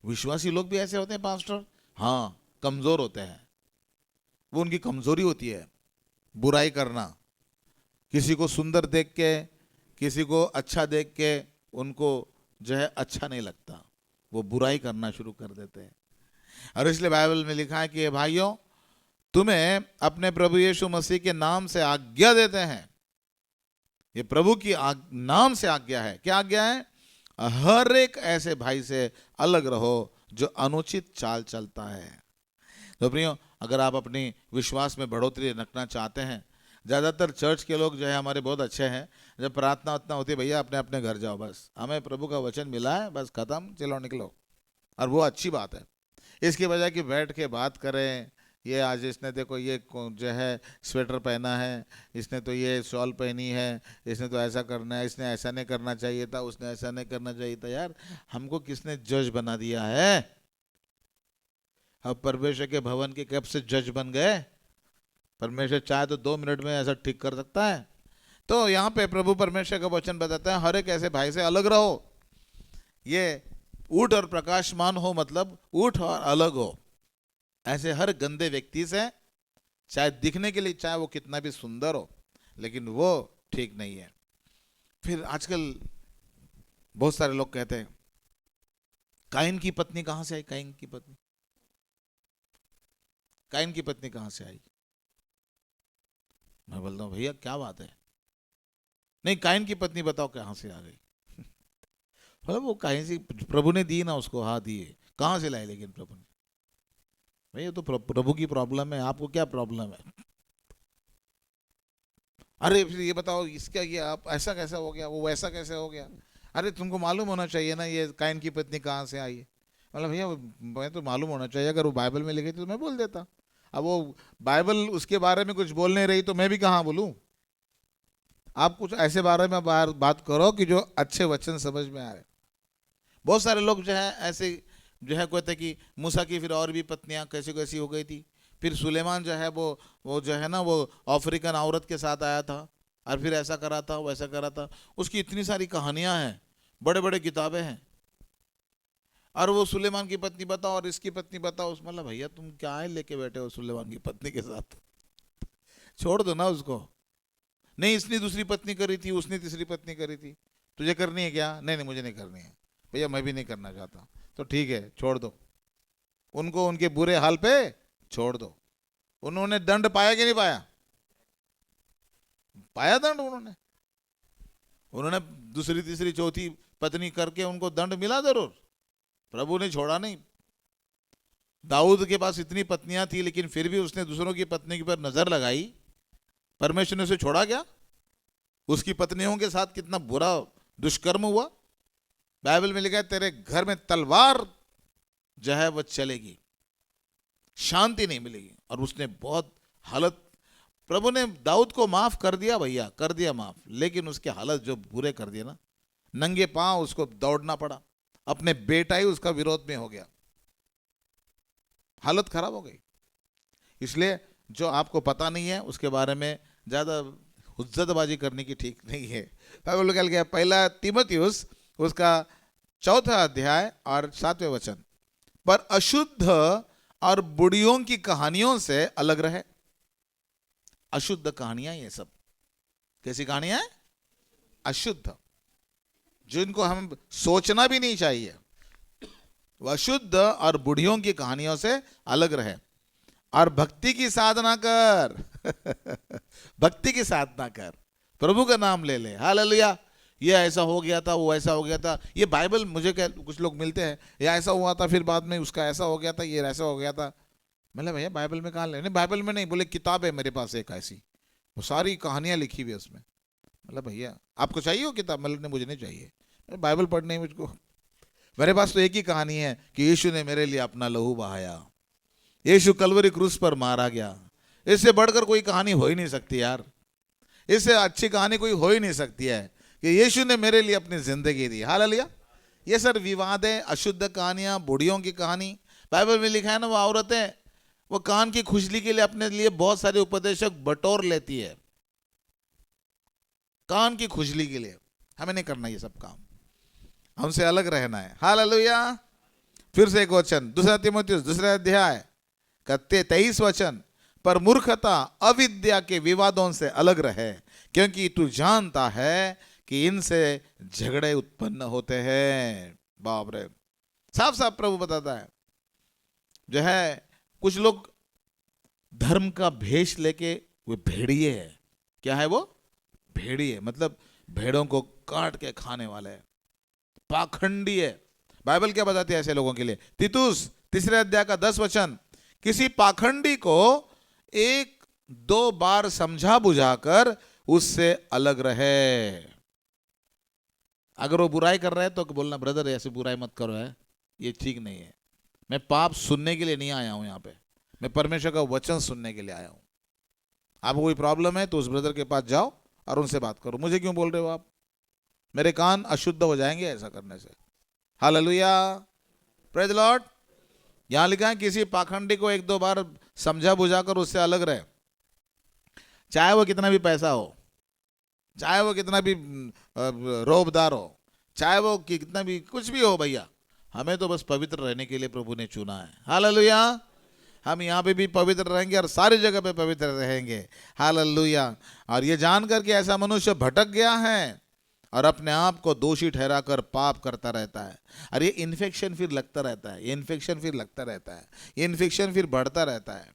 विश्वासी लोग भी ऐसे होते हैं पास्टर, हाँ, कमजोर होते हैं। वो उनकी कमजोरी होती है बुराई करना। किसी को सुंदर देख के, किसी को अच्छा देख के उनको जो है अच्छा नहीं लगता, वो बुराई करना शुरू कर देते हैं। और इसलिए बाइबल में लिखा है कि भाइयों, तुम्हें अपने प्रभु यीशु मसीह के नाम से आज्ञा देते हैं। ये प्रभु की नाम से आज्ञा है। क्या आज्ञा है? हर एक ऐसे भाई से अलग रहो जो अनुचित चाल चलता है। तो प्रियो, अगर आप अपनी विश्वास में बढ़ोतरी रखना चाहते हैं, ज़्यादातर चर्च के लोग जो है हमारे बहुत अच्छे हैं, जब प्रार्थना उतना होती है, भैया अपने अपने घर जाओ, बस हमें प्रभु का वचन मिला है, बस खत्म, चलो निकलो। और वो अच्छी बात है। इसके बजाय कि बैठ के बात करें, ये आज इसने देखो ये जो है स्वेटर पहना है, इसने तो ये शॉल पहनी है, इसने तो ऐसा करना है, इसने ऐसा नहीं करना चाहिए था, उसने ऐसा नहीं करना चाहिए था। यार, हमको किसने जज बना दिया है? अब परमेश्वर के भवन के कब से जज बन गए? परमेश्वर चाहे तो 2 मिनट में ऐसा ठीक कर सकता है। तो यहाँ पे प्रभु परमेश्वर का वचन बताता है, हर एक ऐसे भाई से अलग रहो। ये ऊठ और प्रकाशमान हो, मतलब ऊठ और अलग हो। ऐसे हर गंदे व्यक्ति से, चाहे दिखने के लिए चाहे वो कितना भी सुंदर हो, लेकिन वो ठीक नहीं है। फिर आजकल बहुत सारे लोग कहते हैं, काइन की पत्नी कहां से आई? काइन की पत्नी, काइन की पत्नी कहां से आई? मैं बोलता हूं भैया क्या बात है? नहीं, काइन की पत्नी बताओ कहां से आ गई? मतलब वो कहीं से प्रभु ने दी ना उसको, हाँ दिए, कहां से लाए लेकिन प्रभु ने? भैया तो प्रभु की प्रॉब्लम है, आपको क्या प्रॉब्लम है? अरे फिर ये बताओ, इसका ये आप ऐसा कैसे हो गया, वो वैसा कैसे हो गया? अरे तुमको मालूम होना चाहिए ना ये काइन की पत्नी कहाँ से आई है। मतलब भैया मैं तो मालूम होना चाहिए, अगर वो बाइबल में लिखी थी तो मैं बोल देता। अब वो बाइबल उसके बारे में कुछ बोल नहीं रही तो मैं भी कहाँ बोलूँ? आप कुछ ऐसे बारे में बात करो कि जो अच्छे वचन समझ में आ रहे। बहुत सारे लोग जो है ऐसे जो है कहते कि मूसा की फिर और भी पत्नियां कैसी कैसी हो गई थी, फिर सुलेमान जो है वो जो है ना वो अफ्रीकन औरत के साथ आया था और फिर ऐसा करा था वैसा करा था। उसकी इतनी सारी कहानियां हैं, बड़े बड़े किताबें हैं। और वो सुलेमान की पत्नी बताओ और इसकी पत्नी बताओ, मतलब भैया तुम क्या है लेके बैठे हो सुलेमान की पत्नी के साथ? छोड़ दो ना उसको। नहीं, इसने दूसरी पत्नी करी थी, उसने तीसरी पत्नी करी थी, तुझे करनी है क्या? नहीं नहीं मुझे नहीं करनी है। भैया मैं भी नहीं करना चाहता। तो ठीक है, छोड़ दो उनको, उनके बुरे हाल पे छोड़ दो। उन्होंने दंड पाया कि नहीं पाया? पाया दंड उन्होंने। उन्होंने दूसरी तीसरी चौथी पत्नी करके उनको दंड मिला जरूर, प्रभु ने छोड़ा नहीं। दाऊद के पास इतनी पत्नियां थी लेकिन फिर भी उसने दूसरों की पत्नी पर नजर लगाई, परमेश्वर ने उसे छोड़ा क्या? उसकी पत्नियों के साथ कितना बुरा दुष्कर्म हुआ। बाइबल में लिखा है तेरे घर में तलवार जो है वो चलेगी, शांति नहीं मिलेगी। और उसने बहुत हालत, प्रभु ने दाऊद को माफ कर दिया भैया, कर दिया माफ, लेकिन उसके हालत जो बुरे कर दिए ना, नंगे पांव उसको दौड़ना पड़ा, अपने बेटा ही उसका विरोध में हो गया, हालत खराब हो गई। इसलिए जो आपको पता नहीं है उसके बारे में ज्यादा हुज्जतबाजी करने की ठीक नहीं है। बाइबल कह गया पहला तीमुथियुस उसका 4 अध्याय और 7वें वचन, पर अशुद्ध और बुढ़ियों की कहानियों से अलग रहे। अशुद्ध कहानियां ये सब कैसी कहानियां हैं? अशुद्ध, जिनको हम सोचना भी नहीं चाहिए, वह अशुद्ध और बुढ़ियों की कहानियों से अलग रहे और भक्ति की साधना कर। भक्ति की साधना कर, प्रभु का नाम ले ले, हालेलुया। ये ऐसा हो गया था, वो ऐसा हो गया था, ये बाइबल मुझे क्या, कुछ लोग मिलते हैं, ये ऐसा हुआ था फिर बाद में उसका ऐसा हो गया था, ये ऐसा हो गया था। मतलब भैया बाइबल में कहाँ लेने? बाइबल में नहीं, बोले किताब है मेरे पास एक ऐसी, वो सारी कहानियां लिखी हुई है उसमें। मतलब भैया आपको चाहिए हो किताब? मतलब मुझे नहीं चाहिए, बाइबल पढ़नी है मुझको। मेरे पास तो एक ही कहानी है कि यीशु ने मेरे लिए अपना लहू बहाया, यीशु कलवरी क्रूस पर मारा गया। इससे बढ़कर कोई कहानी हो ही नहीं सकती यार, इससे अच्छी कहानी कोई हो ही नहीं सकती है कि यीशु ने मेरे लिए अपनी जिंदगी दी। हालेलुया। ये सर विवाद है, अशुद्ध कहानियां, बूढ़ियों की कहानी। बाइबल में लिखा है ना, वो औरतें वो कान की खुजली के लिए अपने लिए बहुत सारे उपदेशक बटोर लेती है, कान की खुजली के लिए। हमें नहीं करना ये सब काम, हमसे अलग रहना है। हालेलुया। फिर से एक वचन, दूसरा तीमुथियुस दूसरा अध्याय का 23 वचन, पर मूर्खता अविद्या के विवादों से अलग रहे, क्योंकि तू जानता है कि इनसे झगड़े उत्पन्न होते हैं। बाप रे, साफ साफ प्रभु बताता है। जो है कुछ लोग धर्म का भेष लेके वो भेड़िए है। क्या है वो? भेड़िए, मतलब भेड़ों को काट के खाने वाले, पाखंडी है। बाइबल क्या बताती है ऐसे लोगों के लिए? तीतुस तीसरे अध्याय का 10 वचन, किसी पाखंडी को एक दो बार समझा बुझाकर उससे अलग रहे। अगर वो बुराई कर रहा है तो बोलना, ब्रदर ऐसे बुराई मत करो, है ये ठीक नहीं है। मैं पाप सुनने के लिए नहीं आया हूं यहाँ पे, मैं परमेश्वर का वचन सुनने के लिए आया हूं। आपको कोई प्रॉब्लम है तो उस ब्रदर के पास जाओ और उनसे बात करो। मुझे क्यों बोल रहे हो आप? मेरे कान अशुद्ध हो जाएंगे ऐसा करने से। Hallelujah, praise the Lord. यहां लिखा है किसी पाखंडी को एक दो बार समझा बुझाकर उससे अलग रहे, चाहे वो कितना भी पैसा हो, चाहे वो कितना भी रोबदार हो, चाहे वो कितना भी कुछ भी हो। भैया हमें तो बस पवित्र रहने के लिए प्रभु ने चुना है। हालेलुया। हम यहाँ पे भी पवित्र रहेंगे और सारी जगह पे पवित्र रहेंगे। हालेलुया। और ये जान करके ऐसा मनुष्य भटक गया है और अपने आप को दोषी ठहराकर पाप करता रहता है। और ये इन्फेक्शन फिर लगता रहता है, ये इन्फेक्शन फिर लगता रहता है, ये इन्फेक्शन फिर बढ़ता रहता है।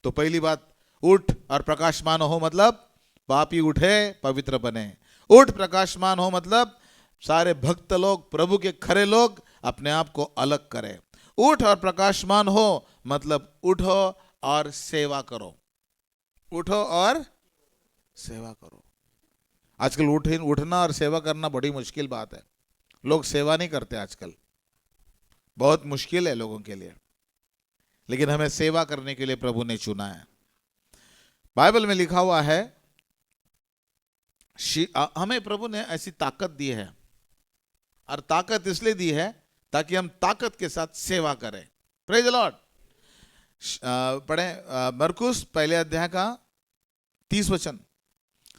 तो पहली बात, उठ और प्रकाशमान हो, मतलब पापी उठे पवित्र बने। उठ प्रकाशमान हो मतलब सारे भक्त लोग, प्रभु के खरे लोग अपने आप को अलग करें। उठ और प्रकाशमान हो मतलब उठो और सेवा करो, उठो और सेवा करो। आजकल उठना और सेवा करना बड़ी मुश्किल बात है। लोग सेवा नहीं करते आजकल, बहुत मुश्किल है लोगों के लिए, लेकिन हमें सेवा करने के लिए प्रभु ने चुना है। बाइबल में लिखा हुआ है, हमें प्रभु ने ऐसी ताकत दी है, और ताकत इसलिए दी है ताकि हम ताकत के साथ सेवा करें। Praise the Lord. पढ़े मरकुस पहले अध्याय का 30 वचन।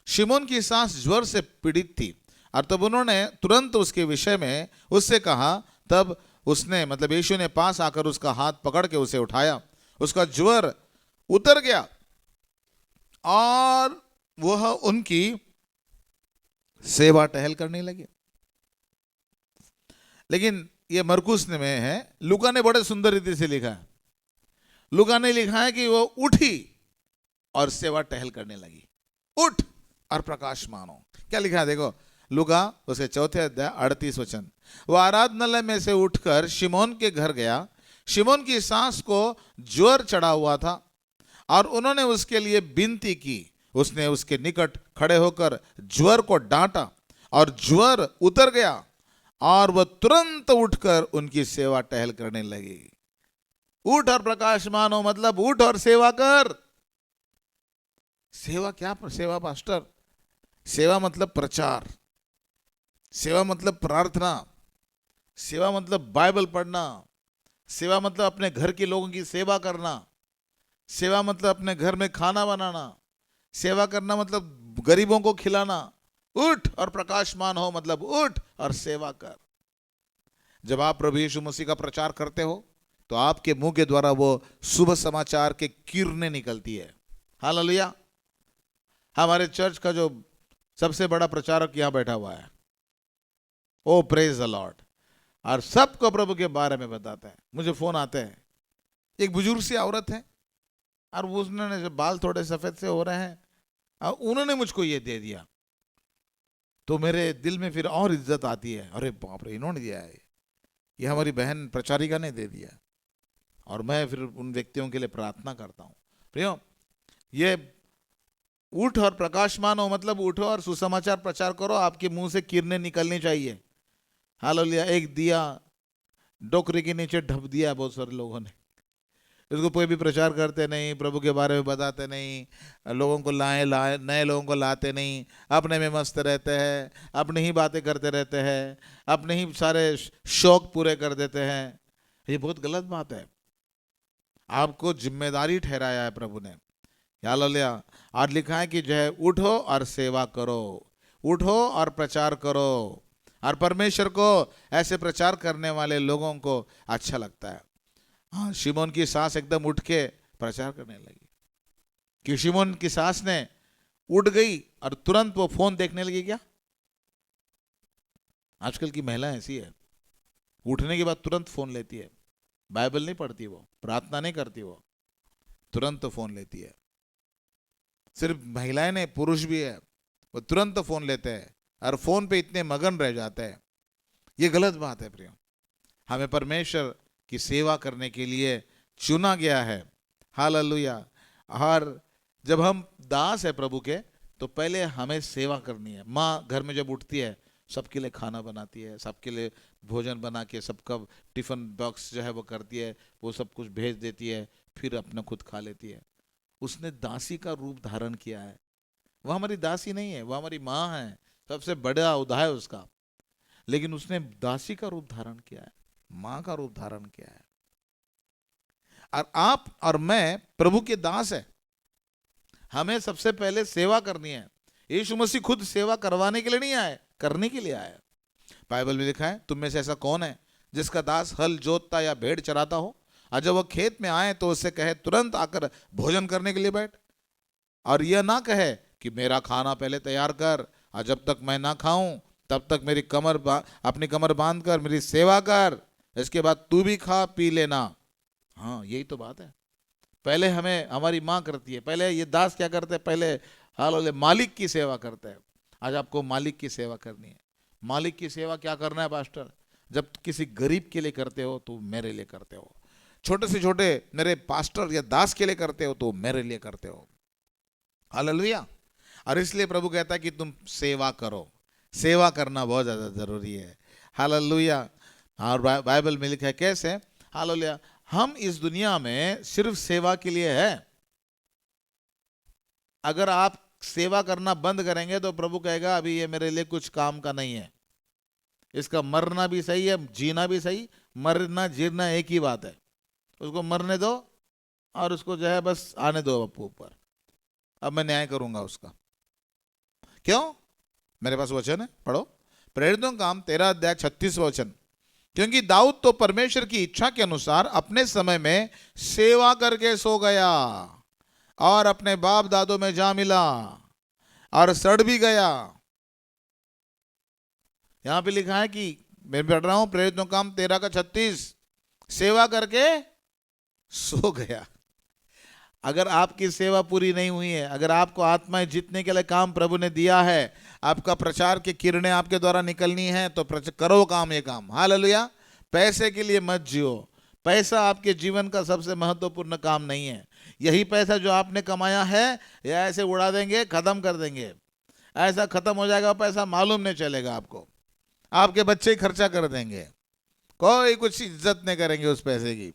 शिमोन की सास ज्वर से पीड़ित थी और तब उन्होंने तुरंत उसके विषय में उससे कहा। तब उसने, मतलब यीशु ने पास आकर उसका हाथ पकड़ के उसे उठाया, उसका ज्वर उतर गया और वह उनकी सेवा टहल करने लगे। लेकिन ये मरकुस में है, लूका ने बड़े सुंदर रीति से लिखा है। लूका ने लिखा है कि वो उठी और सेवा टहल करने लगी। उठ और प्रकाशमान हो। क्या लिखा है देखो, लूका उसके 4 अध्याय 38 वचन। वो आराधनालय में से उठकर शिमोन के घर गया। शिमोन की सास को ज्वर चढ़ा हुआ था और उन्होंने उसके लिए विनती की। उसने उसके निकट खड़े होकर ज्वर को डांटा और ज्वर उतर गया और वह तुरंत उठकर उनकी सेवा टहल करने लगी। उठ और प्रकाशमान हो मतलब उठ और सेवा कर। सेवा क्या सेवा पास्टर? सेवा मतलब प्रचार, सेवा मतलब प्रार्थना, सेवा मतलब बाइबल पढ़ना, सेवा मतलब अपने घर के लोगों की सेवा करना, सेवा मतलब अपने घर में खाना बनाना, सेवा करना मतलब गरीबों को खिलाना। उठ और प्रकाशमान हो मतलब उठ और सेवा कर। जब आप प्रभु यीशु मसीह का प्रचार करते हो तो आपके मुंह के द्वारा वो शुभ समाचार के किरणें निकलती है। हालेलुया। हमारे चर्च का जो सबसे बड़ा प्रचारक यहां बैठा हुआ है, ओ प्रेज द लॉर्ड, और सबको प्रभु के बारे में बताता है। मुझे फोन आते हैं, एक बुजुर्ग सी औरत है और उसने जब बाल थोड़े सफेद से हो रहे हैं, उन्होंने मुझको ये दे दिया, तो मेरे दिल में फिर और इज्जत आती है। अरे बाप रे, इन्होंने दिया है, ये हमारी बहन प्रचारिका ने दे दिया। और मैं फिर उन व्यक्तियों के लिए प्रार्थना करता हूँ। प्रियो, ये उठ और प्रकाशमान हो मतलब उठो और सुसमाचार प्रचार करो। आपके मुंह से किरणें निकलनी चाहिए। हालेलुया। एक दिया डोकरी के नीचे ढप दिया बहुत सारे लोगों ने, इसको कोई भी प्रचार करते नहीं, प्रभु के बारे में बताते नहीं, लोगों को नए लोगों को लाते नहीं, अपने में मस्त रहते हैं, अपनी ही बातें करते रहते हैं, अपने ही सारे शौक पूरे कर देते हैं। ये बहुत गलत बात है। आपको जिम्मेदारी ठहराया है प्रभु ने। हालेलुया। और लिखा है कि जो है उठो और सेवा करो, उठो और प्रचार करो। और परमेश्वर को ऐसे प्रचार करने वाले लोगों को अच्छा लगता है। हाँ, शिमोन की सास एकदम उठ के प्रचार करने लगी कि शिमोन की सास ने उठ गई और तुरंत वो फोन देखने लगी। क्या आजकल की महिला ऐसी है, उठने के बाद तुरंत फोन लेती है, बाइबल नहीं पढ़ती, वो प्रार्थना नहीं करती, वो तुरंत फोन लेती है। सिर्फ महिलाएं नहीं, पुरुष भी है, वो तुरंत फोन लेते हैं और फोन पे इतने मगन रह जाते हैं। ये गलत बात है प्रियो। हमें परमेश्वर की सेवा करने के लिए चुना गया है। हालेलुया। और जब हम दास है प्रभु के, तो पहले हमें सेवा करनी है। माँ घर में जब उठती है, सबके लिए खाना बनाती है, सबके लिए भोजन बना के सबका टिफिन बॉक्स जो है वो करती है, वो सब कुछ भेज देती है, फिर अपना खुद खा लेती है। उसने दासी का रूप धारण किया है। वह हमारी दासी नहीं है, वह हमारी माँ है, सबसे बड़ा उदा है उसका, लेकिन उसने दासी का रूप धारण किया है, माँ का रूप धारण किया है। और आप और मैं प्रभु के दास है, हमें सबसे पहले सेवा करनी है। यीशु मसीह खुद सेवा करवाने के लिए नहीं आए, करने के लिए आए। बाइबल में लिखा है, तुम में से ऐसा कौन है जिसका दास हल जोतता या भेड़ चराता हो, और जब वह खेत में आए तो उससे कहे तुरंत आकर भोजन करने के लिए बैठ, और यह ना कहे कि मेरा खाना पहले तैयार कर, और जब तक मैं ना खाऊं तब तक मेरी अपनी कमर बांध कर मेरी सेवा कर, इसके बाद तू भी खा पी लेना। हाँ, यही तो बात है। पहले हमें हमारी माँ करती है, पहले ये दास क्या करते हैं, पहले हाल मालिक की सेवा करते हैं। आज आपको मालिक की सेवा करनी है। मालिक की सेवा क्या करना है पास्टर? जब किसी गरीब के लिए करते हो तो मेरे लिए करते हो, छोटे से छोटे मेरे पास्टर या दास के लिए करते हो तो मेरे लिए करते हो। हालेलुया। और इसलिए प्रभु कहता है कि तुम सेवा करो। सेवा करना बहुत ज़्यादा ज़रूरी है। हालेलुया। और बाइबल में लिखा है कैसे? हालेलुया। हम इस दुनिया में सिर्फ सेवा के लिए है। अगर आप सेवा करना बंद करेंगे तो प्रभु कहेगा अभी ये मेरे लिए कुछ काम का नहीं है। इसका मरना भी सही है, जीना भी सही। मरना जीना एक ही बात है। उसको मरने दो और उसको जो है बस आने दो अपने ऊपर, अब मैं न्याय करूंगा उसका। क्यों? मेरे पास वचन है, पढ़ो। प्रेरितों का काम 13 अध्याय 36 वचन। क्योंकि दाऊद तो परमेश्वर की इच्छा के अनुसार अपने समय में सेवा करके सो गया और अपने बाप दादों में जा मिला और सड़ भी गया। यहां पे लिखा है कि मैं पढ़ रहा हूं प्रेरितों का काम 13 का 36, सेवा करके सो गया। अगर आपकी सेवा पूरी नहीं हुई है, अगर आपको आत्माएं जीतने के लिए काम प्रभु ने दिया है, आपका प्रचार की किरणें आपके द्वारा निकलनी है, तो करो काम, ये काम। हालेलुया। पैसे के लिए मत जियो। पैसा आपके जीवन का सबसे महत्वपूर्ण काम नहीं है। यही पैसा जो आपने कमाया है, या ऐसे उड़ा देंगे, खत्म कर देंगे। ऐसा खत्म हो जाएगा पैसा, मालूम नहीं चलेगा आपको। आपके बच्चे खर्चा कर देंगे, कोई कुछ इज्जत नहीं करेंगे उस पैसे की।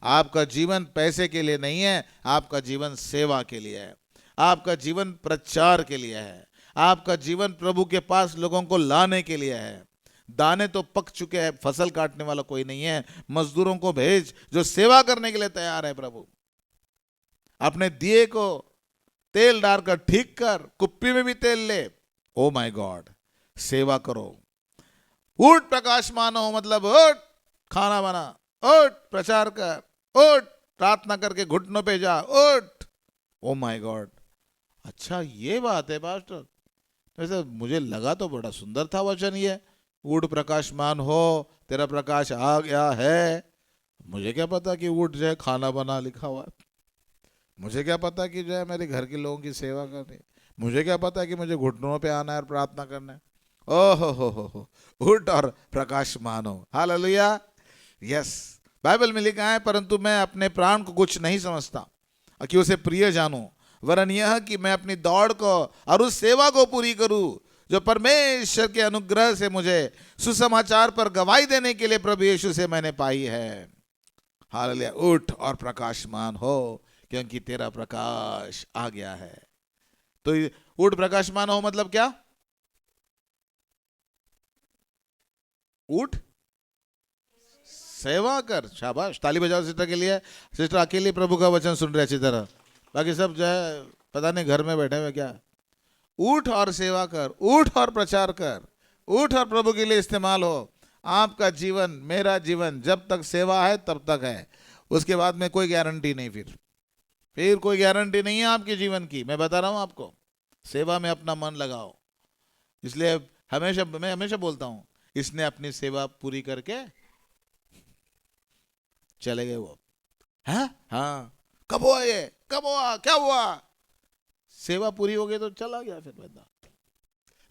आपका जीवन पैसे के लिए नहीं है, आपका जीवन सेवा के लिए है, आपका जीवन प्रचार के लिए है, आपका जीवन प्रभु के पास लोगों को लाने के लिए है। दाने तो पक चुके हैं, फसल काटने वाला कोई नहीं है। मजदूरों को भेज जो सेवा करने के लिए तैयार है। प्रभु अपने दिए को तेल डालकर ठीक कर, कुप्पी में भी तेल ले। ओ माय गॉड, सेवा करो। उठ प्रकाशमान हो, मतलब उठ खाना बना, उठ प्रचार कर, उठ प्रार्थना करके घुटनों पे जा, उठ। ओ माय गॉड, अच्छा ये बात है पास्टर। वैसे मुझे लगा तो बड़ा सुंदर था वचन ये, उठ प्रकाशमान हो, तेरा प्रकाश आ गया है। मुझे क्या पता कि उठ जाए खाना बना लिखा हुआ है। मुझे क्या पता कि जो है मेरे घर के लोगों की सेवा करनी। मुझे क्या पता कि मुझे घुटनों पे आना है और प्रार्थना करना है। ओहो हो, उठ और प्रकाशमान हो। हालेलुया। यस, बाइबल में लिखा है, परंतु मैं अपने प्राण को कुछ नहीं समझता कि उसे प्रिय जानूं, वरन यह कि मैं अपनी दौड़ को और उस सेवा को पूरी करूं जो परमेश्वर के अनुग्रह से मुझे सुसमाचार पर गवाही देने के लिए प्रभु यीशु से मैंने पाई है। हालेलुया, उठ और प्रकाशमान हो, क्योंकि तेरा प्रकाश आ गया है। तो उठ प्रकाशमान हो मतलब क्या? उठ सेवा कर। शाबाश, ताली बजाओ सिस्टर के लिए। सिस्टर अकेले प्रभु का वचन सुन रहे अच्छी तरह, बाकी सब जो है पता नहीं घर में बैठे हुए क्या। उठ और सेवा कर, उठ और प्रचार कर, उठ और प्रभु के लिए इस्तेमाल हो। आपका जीवन, मेरा जीवन जब तक सेवा है तब तक है, उसके बाद में कोई गारंटी नहीं। फिर कोई गारंटी नहीं है आपके जीवन की। मैं बता रहा हूं आपको, सेवा में अपना मन लगाओ। इसलिए मैं हमेशा बोलता हूं, इसने अपनी सेवा पूरी करके चले गए वो। है हाँ, कब हुआ ये, कब हुआ, क्या हुआ? सेवा पूरी हो गई तो चला गया फिर बंदा।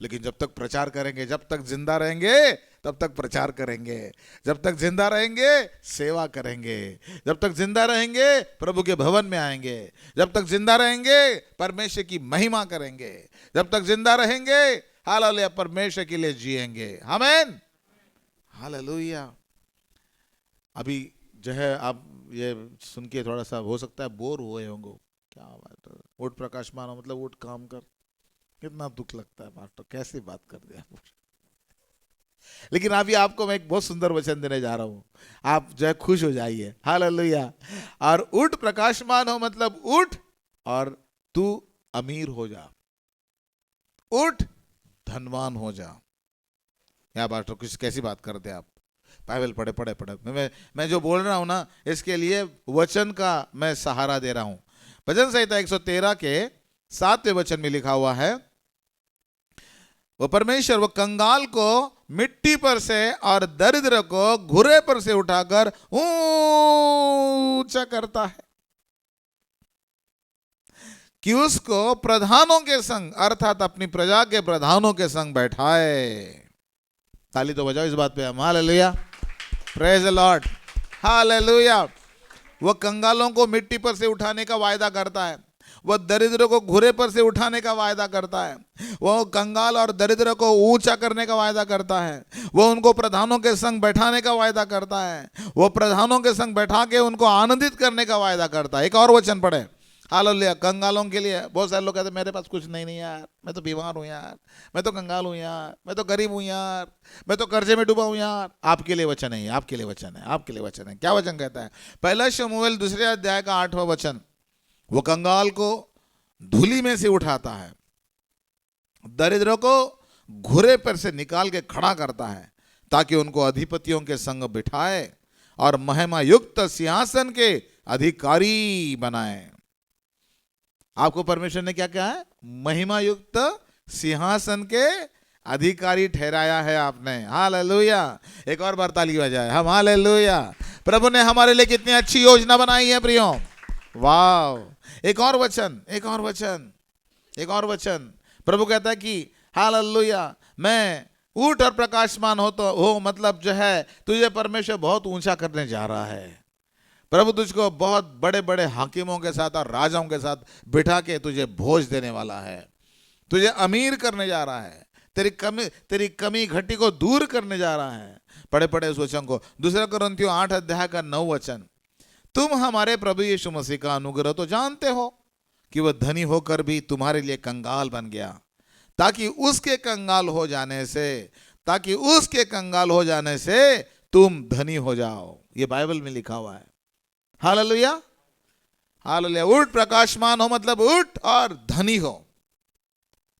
लेकिन जब तक प्रचार करेंगे, जब तक जिंदा रहेंगे तब तक प्रचार करेंगे, जब तक जिंदा रहेंगे सेवा करेंगे, जब तक जिंदा रहेंगे प्रभु के भवन में आएंगे, जब तक जिंदा रहेंगे परमेश्वर की महिमा करेंगे, जब तक जिंदा रहेंगे हालेलुया परमेश्वर के लिए जिएंगे। आमीन, हालेलुया। अभी जो है आप ये सुन के थोड़ा सा हो सकता है बोर हुए होंगे, क्या बात है, उठ प्रकाशमान हो मतलब उठ काम कर। कितना दुख लगता है मास्टर, कैसी बात कर दिया। लेकिन अभी आपको मैं एक बहुत सुंदर वचन देने जा रहा हूं, आप जो है खुश हो जाइए। हालेलुया। और उठ प्रकाशमान हो मतलब उठ और तू अमीर हो जा, उठ धनवान हो जा। क्या मास्टर कुछ कैसी बात करते आप? बाइबल पढ़े पढ़े पढ़े मैं जो बोल रहा हूं ना, इसके लिए वचन का मैं सहारा दे रहा हूं। भजन संहिता 113 के 7वें वचन में लिखा हुआ है, वो परमेश्वर वो कंगाल को मिट्टी पर से और दरिद्र को घुरे पर से उठाकर ऊंचा करता है कि उसको प्रधानों के संग अर्थात अपनी प्रजा के प्रधानों के संग बैठाए। ताली तो बजाओ इस बात पे हम। Hallelujah, praise the Lord, hallelujah. वो कंगालों को मिट्टी पर से उठाने का वायदा करता है, वह दरिद्र को घुरे पर से उठाने का वायदा करता है, वह कंगाल और दरिद्र को ऊंचा करने का वायदा करता है, वह उनको प्रधानों के संग बैठाने का वायदा करता है, वह प्रधानों के संग बैठा के उनको आनंदित करने का वायदा करता है। एक और वचन पढ़े, हालेलुया। कंगालों के लिए बहुत सारे लोग कहते हैं मेरे पास कुछ नहीं यार, मैं तो बीमार हूं यार, मैं तो कंगाल हूं यार, मैं तो गरीब हूं यार, मैं तो कर्जे में डूबा हूं यार। आपके लिए वचन है, आपके लिए वचन है, आपके लिए वचन है। क्या वचन कहता है? पहला शमूएल 2 अध्याय का 8वां वचन, वो कंगाल को धूली में से उठाता है, दरिद्रों को घुरे पर से निकाल के खड़ा करता है, ताकि उनको अधिपतियों के संग बिठाए और महिमा युक्त सिंहासन के अधिकारी बनाए। आपको परमेश्वर ने क्या कहा है? महिमा युक्त सिंहासन के अधिकारी ठहराया है आपने। हालेलुया। एक और बार ताली बजाए हम। हालेलुया। प्रभु ने हमारे लिए कितनी अच्छी योजना बनाई है प्रियो। वाह। एक और वचन, एक और वचन, एक और वचन। प्रभु कहता है कि हालेलुया, मैं उठ और प्रकाशमान हो मतलब जो है तुझे परमेश्वर बहुत ऊंचा करने जा रहा है। प्रभु तुझको बहुत बड़े बड़े हाकिमों के साथ और राजाओं के साथ बिठा के तुझे भोज देने वाला है, तुझे अमीर करने जा रहा है, तेरी कमी घटी को दूर करने जा रहा है। पढ़े पढ़े उस वचन को, 2 कुरिन्थियों 8 अध्याय का 9 वचन। तुम हमारे प्रभु यीशु मसीह का अनुग्रह तो जानते हो कि वह धनी होकर भी तुम्हारे लिए कंगाल बन गया, ताकि उसके कंगाल हो जाने से तुम धनी हो जाओ। ये बाइबल में लिखा हुआ है। Hallelujah, hallelujah. उठ प्रकाशमान हो मतलब उठ और धनी हो।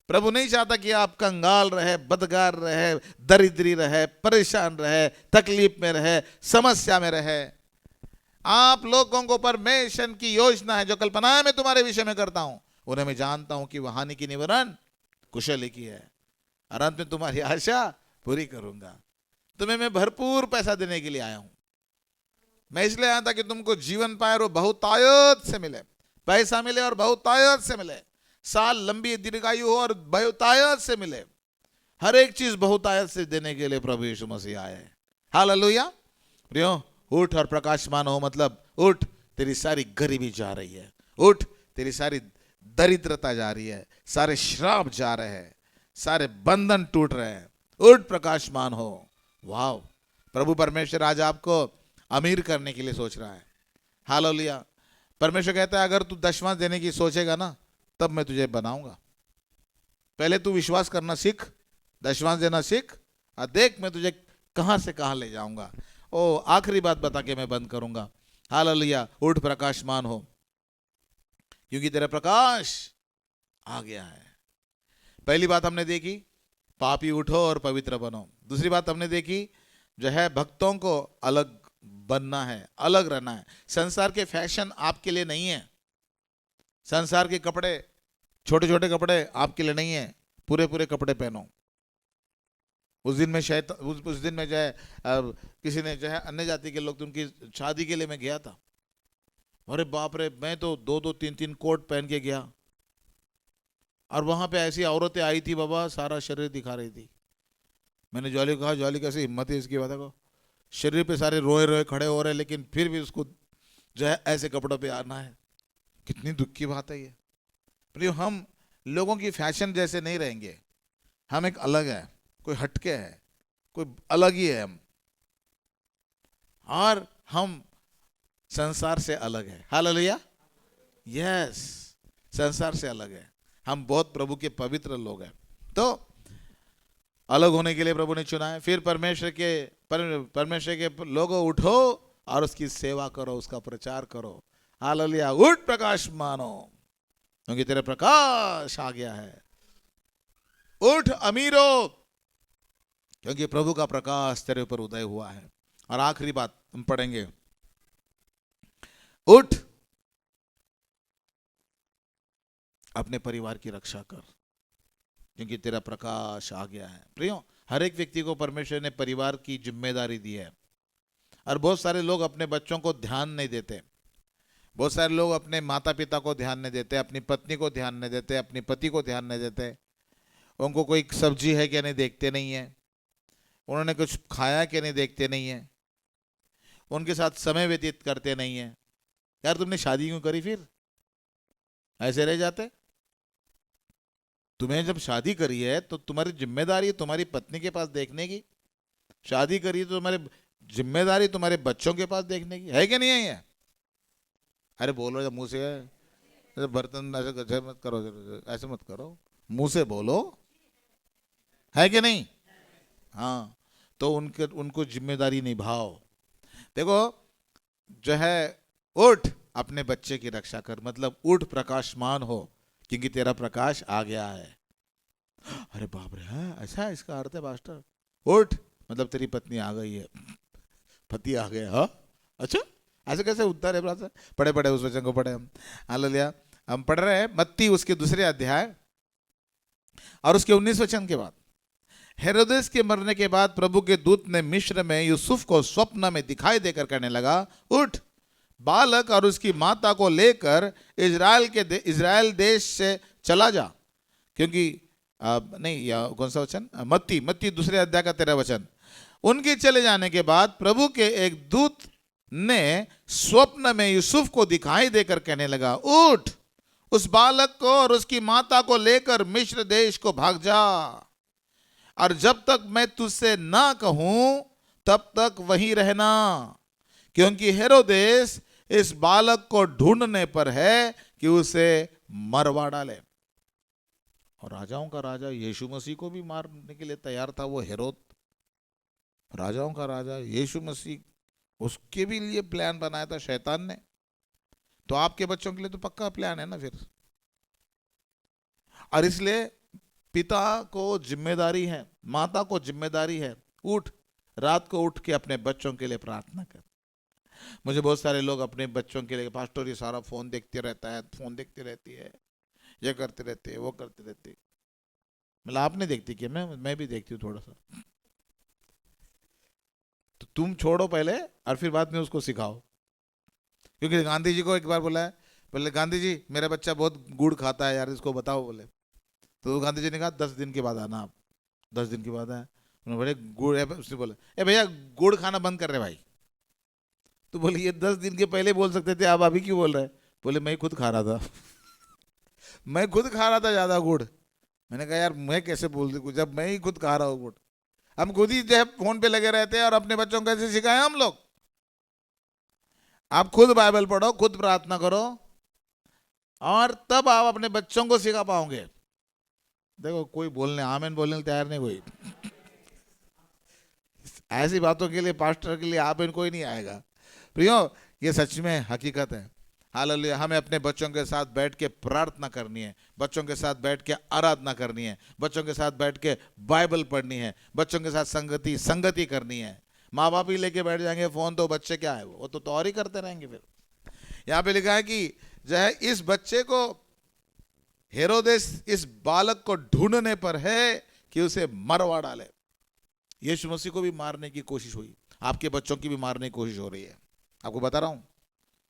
प्रभु नहीं चाहता कि आप कंगाल रहे, बदगार रहे, दरिद्री रहे, परेशान रहे, तकलीफ में रहे, समस्या में रहे। आप लोगों को परमेश्वर की योजना है, जो कल्पनाएं मैं तुम्हारे विषय में करता हूं उन्हें मैं जानता हूं कि वह हानि की निवारण कुशल की है, और अंत में तुम्हारी आशा पूरी करूंगा। तुम्हें मैं भरपूर पैसा देने के लिए आया हूं। मैं इसलिए आया था कि तुमको जीवन पाए और बहुतायत से मिले, पैसा मिले और बहुतायत से मिले, साल लंबी दीर्घायु हो और बहुतायत से मिले। हर एक चीज बहुतायत से देने के लिए प्रभु यीशु मसीह आए। हालेलुया। प्रियो, उठ और प्रकाशमान हो मतलब उठ, तेरी सारी गरीबी जा रही है, उठ, तेरी सारी दरिद्रता जा रही है, सारे श्राप जा रहे हैं, सारे बंधन टूट रहे हैं। उठ प्रकाशमान हो। वाह, प्रभु परमेश्वर आज आपको अमीर करने के लिए सोच रहा है। हालेलुया। परमेश्वर कहता है अगर तू दशमांश देने की सोचेगा ना, तब मैं तुझे बनाऊंगा। पहले तू विश्वास करना सीख, दशमांश देना सीख, और देख मैं तुझे कहां से कहां ले जाऊंगा। ओ आखिरी बात बता के मैं बंद करूंगा। हालेलुया। उठ प्रकाशमान हो, क्योंकि तेरा प्रकाश आ गया है। पहली बात हमने देखी, पापी उठो और पवित्र बनो। दूसरी बात हमने देखी जो है भक्तों को अलग बनना है, अलग रहना है। संसार के फैशन आपके लिए नहीं है, संसार के कपड़े, छोटे छोटे कपड़े आपके लिए नहीं है, पूरे पूरे कपड़े पहनो। उस दिन में शायद उस दिन में जो है किसी ने जो है अन्य जाति के लोग थे, उनकी शादी के लिए मैं गया था। अरे बाप रे, मैं तो दो दो तीन तीन कोट पहन के गया, और वहां पे ऐसी औरतें आई थी बाबा, सारा शरीर दिखा रही थी। मैंने जॉली को कहा, जॉली कैसे हिम्मत है इसकी बात को, शरीर पे सारे रोए रोए खड़े हो रहे, लेकिन फिर भी उसको जो है ऐसे कपड़ों पे आना है। कितनी दुख की बात है ये। प्रियो, हम लोगों की फैशन जैसे नहीं रहेंगे, हम एक अलग है, कोई हटके है, कोई अलग ही है हम, और हम संसार से अलग है। हालेलुया। यस, संसार से अलग है, हम बहुत प्रभु के पवित्र लोग हैं। तो अलग होने के लिए प्रभु ने चुना है। फिर परमेश्वर के लोगों, उठो और उसकी सेवा करो, उसका प्रचार करो। हालेलुया। उठ प्रकाश मानो, क्योंकि तेरा प्रकाश आ गया है। उठ अमीरो, क्योंकि प्रभु का प्रकाश तेरे ऊपर उदय हुआ है। और आखिरी बात हम पढ़ेंगे, उठ अपने परिवार की रक्षा कर, क्योंकि तेरा प्रकाश आ गया है। प्रियो, हर एक व्यक्ति को परमेश्वर ने परिवार की जिम्मेदारी दी है, और बहुत सारे लोग अपने बच्चों को ध्यान नहीं देते, बहुत सारे लोग अपने माता पिता को ध्यान नहीं देते, अपनी पत्नी को ध्यान नहीं देते, अपनी पति को ध्यान नहीं देते। उनको कोई सब्जी है क्या नहीं देखते नहीं है, उन्होंने कुछ खाया क्या नहीं देखते नहीं है, उनके साथ समय व्यतीत करते नहीं है। यार तुमने शादी क्यों करी, फिर ऐसे रह जाते? तुम्हें जब शादी करी है तो तुम्हारी जिम्मेदारी तुम्हारी पत्नी के पास देखने की, शादी करी तो तुम्हारी जिम्मेदारी तुम्हारे बच्चों के पास देखने की है कि नहीं है ये? अरे बोलो जब मुंह से, बर्तन ऐसे मत करो, ऐसे मत करो, मुंह से बोलो, है कि नहीं? हाँ, तो उनको जिम्मेदारी निभाओ। देखो जो है, उठ अपने बच्चे की रक्षा कर, मतलब उठ प्रकाशमान हो, क्योंकि तेरा प्रकाश आ गया है। अरे बाप रे, है ऐसा है इसका अर्थ है पास्टर? उठ मतलब तेरी पत्नी आ गई है, पति आ गए। हाँ अच्छा, ऐसे कैसे उत्तर है ब्रदर? पढ़े पढ़े उस वचन को पढ़े हम। हालेलुया। हम पढ़ रहे हैं मत्ती उसके 2 अध्याय और उसके 19 वचन के बाद। हेरोदेस के मरने के बाद प्रभु के दूत ने मिस्र में यूसुफ को स्वप्न में दिखाई देकर कहने लगा, उठ बालक और उसकी माता को लेकर इजराइल देश से चला जा, क्योंकि नहीं, कौन सा वचन? मत्ती 2 अध्याय का 13 वचन। उनके चले जाने के बाद प्रभु के एक दूत ने स्वप्न में यूसुफ को दिखाई देकर कहने लगा, उठ उस बालक को और उसकी माता को लेकर मिस्र देश को भाग जा, और जब तक मैं तुझसे ना कहूं तब तक वहीं रहना, क्योंकि हेरोदेस इस बालक को ढूंढने पर है कि उसे मरवा डाले। और राजाओं का राजा यीशु मसीह को भी मारने के लिए तैयार था वो हेरोद। राजाओं का राजा यीशु मसीह, उसके भी लिए प्लान बनाया था शैतान ने। तो आपके बच्चों के लिए तो पक्का प्लान है ना फिर। और इसलिए पिता को जिम्मेदारी है, माता को जिम्मेदारी है, उठ रात को उठ के अपने बच्चों के लिए प्रार्थना कर। मुझे बहुत सारे लोग अपने बच्चों के लिए, पास्टर ये सारा फोन देखते रहता है, फोन देखती रहती है, ये करते रहते हैं, वो करते रहते। मतलब आप नहीं देखती क्या? मैं भी देखती हूँ थोड़ा सा। तो तुम छोड़ो पहले और फिर बाद में उसको सिखाओ। क्योंकि गांधी जी को एक बार बोला है, बोले गांधी जी मेरा बच्चा बहुत गुड़ खाता है यार, इसको बताओ। बोले तो गांधी जी ने कहा 10 दिन के बाद आना आप। 10 दिन के बाद आए, उन्होंने बोले गुड़ है, उसने बोला ए भैया गुड़ खाना बंद कर रहे भाई। तो बोले ये 10 दिन के पहले बोल सकते थे, आप अभी क्यों बोल रहे? बोले मैं खुद खा रहा था मैं खुद खा रहा था ज्यादा गुड़। मैंने कहा यार मैं कैसे बोल दूं जब मैं ही खुद खा रहा हूँ गुड़। हम खुद ही जो है फोन पे लगे रहते हैं और अपने बच्चों को कैसे सिखाएं हम लोग? आप खुद बाइबल पढ़ो, खुद प्रार्थना करो, और तब आप अपने बच्चों को सिखा पाओगे। देखो कोई बोलने, आमीन बोलने को तैयार नहीं कोई। ऐसी बातों के लिए, पास्टर के लिए आमीन कोई नहीं आएगा। प्रियो, ये सच में हकीकत है। हालेलुया। हमें अपने बच्चों के साथ बैठ के प्रार्थना करनी है, बच्चों के साथ बैठ के आराधना करनी है, बच्चों के साथ बैठ के बाइबल पढ़नी है, बच्चों के साथ संगति करनी है। माँ बाप ही लेके बैठ जाएंगे फोन, तो बच्चे क्या है, वो तो और ही करते रहेंगे। फिर यहाँ पे लिखा है कि जो है इस बच्चे को, हेरोदेस इस बालक को ढूंढने पर है कि उसे मरवा डाले। यीशु मसीह को भी मारने की कोशिश हुई, आपके बच्चों की भी मारने की कोशिश हो रही है। आपको बता रहा हूं,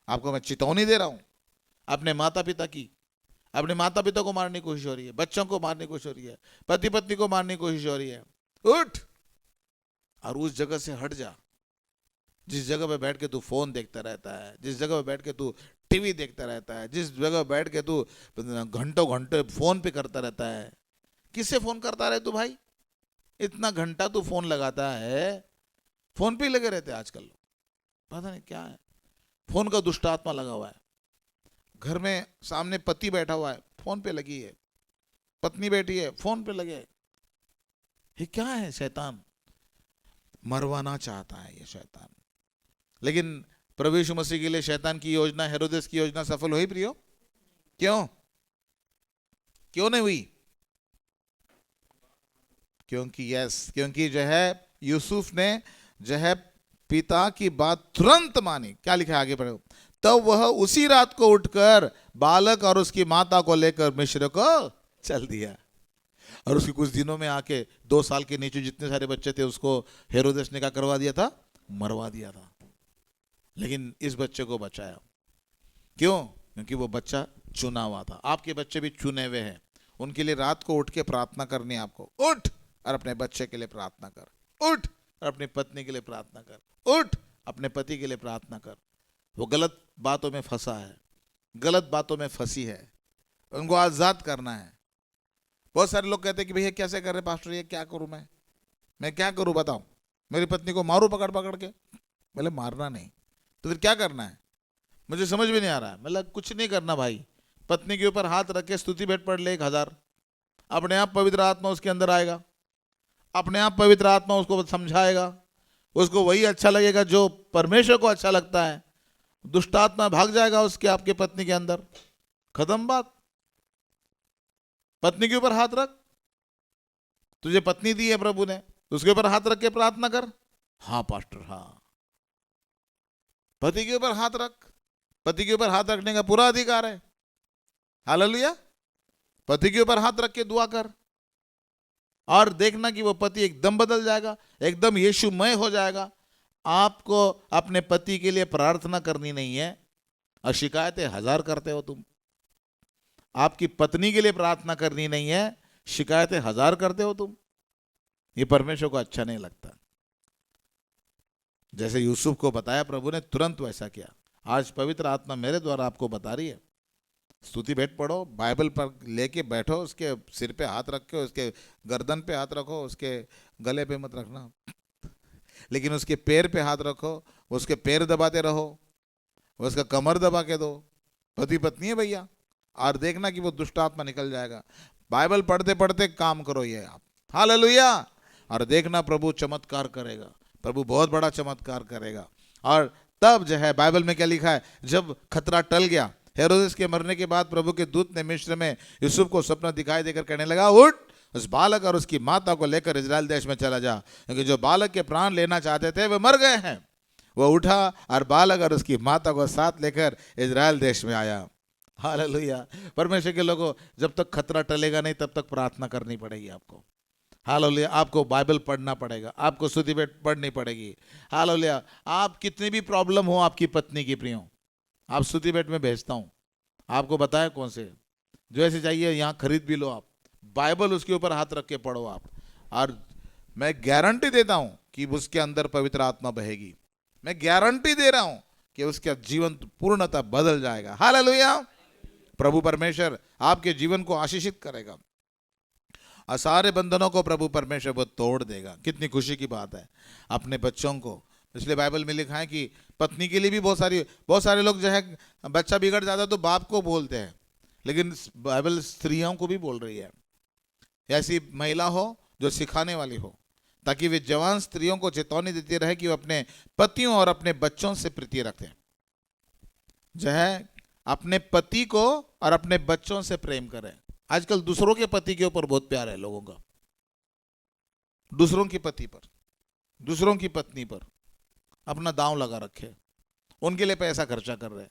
आपको मैं चेतावनी दे रहा हूं। अपने माता पिता की, अपने माता पिता को मारने की कोशिश हो रही है, बच्चों को मारने की कोशिश हो रही है, पति पत्नी को मारने की कोशिश हो रही है। उठ और उस जगह से हट जा जिस जगह पे बैठ के तू फोन देखता रहता है, जिस जगह पे बैठ के तू टीवी देखता रहता है, जिस जगह बैठ के तू घंटों घंटे फोन पे करता रहता है। किससे फोन करता रहे तू भाई? इतना घंटा तू फोन लगाता है, फोन पे ही लगे रहते हैं आजकल लोग, पता नहीं क्या है। फोन का दुष्ट आत्मा लगा हुआ है। घर में सामने पति बैठा हुआ है, फोन पे लगी है, पत्नी बैठी है, फोन पे लगे। ये क्या है? शैतान मरवाना चाहता है ये शैतान। लेकिन प्रभु यीशु मसीह के लिए शैतान की योजना, हेरोदेस की योजना सफल हुई प्रियो? क्यों? क्यों नहीं हुई? क्योंकि जो है यूसुफ ने जो है पिता की बात तुरंत मानी। क्या लिखा है आगे पढ़ो। तब वह उसी रात को उठकर बालक और उसकी माता को लेकर मिस्र को चल दिया। और उसके कुछ दिनों में आके 2 साल के नीचे जितने सारे बच्चे थे उसको हेरोदेस ने क्या करवा दिया था? मरवा दिया था। लेकिन इस बच्चे को बचाया। क्यों? क्योंकि वो बच्चा चुना हुआ था। आपके बच्चे भी चुने हुए हैं, उनके लिए रात को उठ के प्रार्थना करनी है आपको। उठ और अपने बच्चे के लिए प्रार्थना कर, उठ और अपनी पत्नी के लिए प्रार्थना कर, उठ अपने पति के लिए प्रार्थना कर। वो गलत बातों में फंसा है, गलत बातों में फंसी है, उनको आजाद करना है। बहुत सारे लोग कहते हैं कि भैया कैसे कर रहे पास्टर, ये क्या करूं मैं क्या करूं बताओ, मेरी पत्नी को मारूं पकड़ पकड़ के? बोले मारना नहीं तो फिर क्या करना है? मुझे समझ में नहीं आ रहा है। मतलब कुछ नहीं करना भाई, पत्नी के ऊपर हाथ रख के स्तुति भेंट पढ़ ले 1000, अपने आप पवित्र आत्मा उसके अंदर आएगा, अपने आप पवित्र आत्मा उसको समझाएगा, उसको वही अच्छा लगेगा जो परमेश्वर को अच्छा लगता है। दुष्ट आत्मा भाग जाएगा उसके, आपके पत्नी के अंदर। खत्म बात। पत्नी के ऊपर हाथ रख, तुझे पत्नी दी है प्रभु ने, उसके ऊपर हाथ रख के प्रार्थना कर। हाँ पास्टर, हाँ। पति के ऊपर हाथ रख, पति के ऊपर हाथ रखने का पूरा अधिकार है। हालेलुया। पति के ऊपर हाथ रख के दुआ कर और देखना कि वो पति एकदम बदल जाएगा, एकदम यीशुमय हो जाएगा। आपको अपने पति के लिए प्रार्थना करनी नहीं है और शिकायतें 1000 करते हो तुम। आपकी पत्नी के लिए प्रार्थना करनी नहीं है, शिकायतें 1000 करते हो तुम। ये परमेश्वर को अच्छा नहीं लगता। जैसे यूसुफ को बताया प्रभु ने, तुरंत वैसा किया। आज पवित्र आत्मा मेरे द्वारा आपको बता रही है, स्तुति भेंट पढ़ो, बाइबल पर लेके बैठो, उसके सिर पे हाथ रखो, उसके गर्दन पे हाथ रखो, उसके गले पे मत रखना लेकिन उसके पैर पे हाथ रखो, उसके पैर दबाते रहो, उसका कमर दबा के दो। पति पत्नी है भैया, और देखना कि वो दुष्ट आत्मा निकल जाएगा। बाइबल पढ़ते पढ़ते काम करो ये आप। हालेलुया। और देखना प्रभु चमत्कार करेगा, प्रभु बहुत बड़ा चमत्कार करेगा। और तब जो है बाइबल में क्या लिखा है, जब खतरा टल गया, हेरोदेस के मरने के बाद प्रभु के दूत ने मिस्र में यूसुफ को सपना दिखाई देकर कहने लगा, उठ उस बालक और उसकी माता को लेकर इजराइल देश में चला जा, क्योंकि जो बालक के प्राण लेना चाहते थे वे मर गए हैं। वो उठा और बालक और उसकी माता को साथ लेकर इजराइल देश में आया। हालेलुया। परमेश्वर के लोगों, जब तक खतरा टलेगा नहीं तब तक प्रार्थना करनी पड़ेगी आपको। हालेलुया। आपको बाइबल पढ़ना पड़ेगा, आपको स्तुति भेंट पढ़नी पड़ेगी। हालेलुया। आप कितनी भी प्रॉब्लम हो आपकी पत्नी की प्रियो, आप स्तुति भेंट में भेजता हूँ, आपको बताया कौन से, जो ऐसे चाहिए यहाँ खरीद भी लो। आप बाइबल उसके ऊपर हाथ रख के पढ़ो आप, और मैं गारंटी देता हूँ कि उसके अंदर पवित्र आत्मा बहेगी। मैं गारंटी दे रहा हूँ कि उसका जीवन पूर्णतः बदल जाएगा। हालेलुया। प्रभु परमेश्वर आपके जीवन को आशीषित करेगा और सारे बंधनों को प्रभु परमेश्वर वो तोड़ देगा। कितनी खुशी की बात है। अपने बच्चों को इसलिए बाइबल में लिखा है कि पत्नी के लिए भी बहुत सारे लोग जो है बच्चा बिगड़ जाता है तो बाप को बोलते हैं, लेकिन बाइबल स्त्रियों को भी बोल रही है, ऐसी महिला हो जो सिखाने वाली हो, ताकि वे जवान स्त्रियों को चेतावनी देती रहे कि वो अपने पतियों और अपने बच्चों से प्रीति रखें, जो है अपने पति को और अपने बच्चों से प्रेम करें। आजकल दूसरों के पति के ऊपर बहुत प्यार है लोगों का, दूसरों के पति पर, दूसरों की पत्नी पर अपना दांव लगा रखे, उनके लिए पैसा खर्चा कर रहे,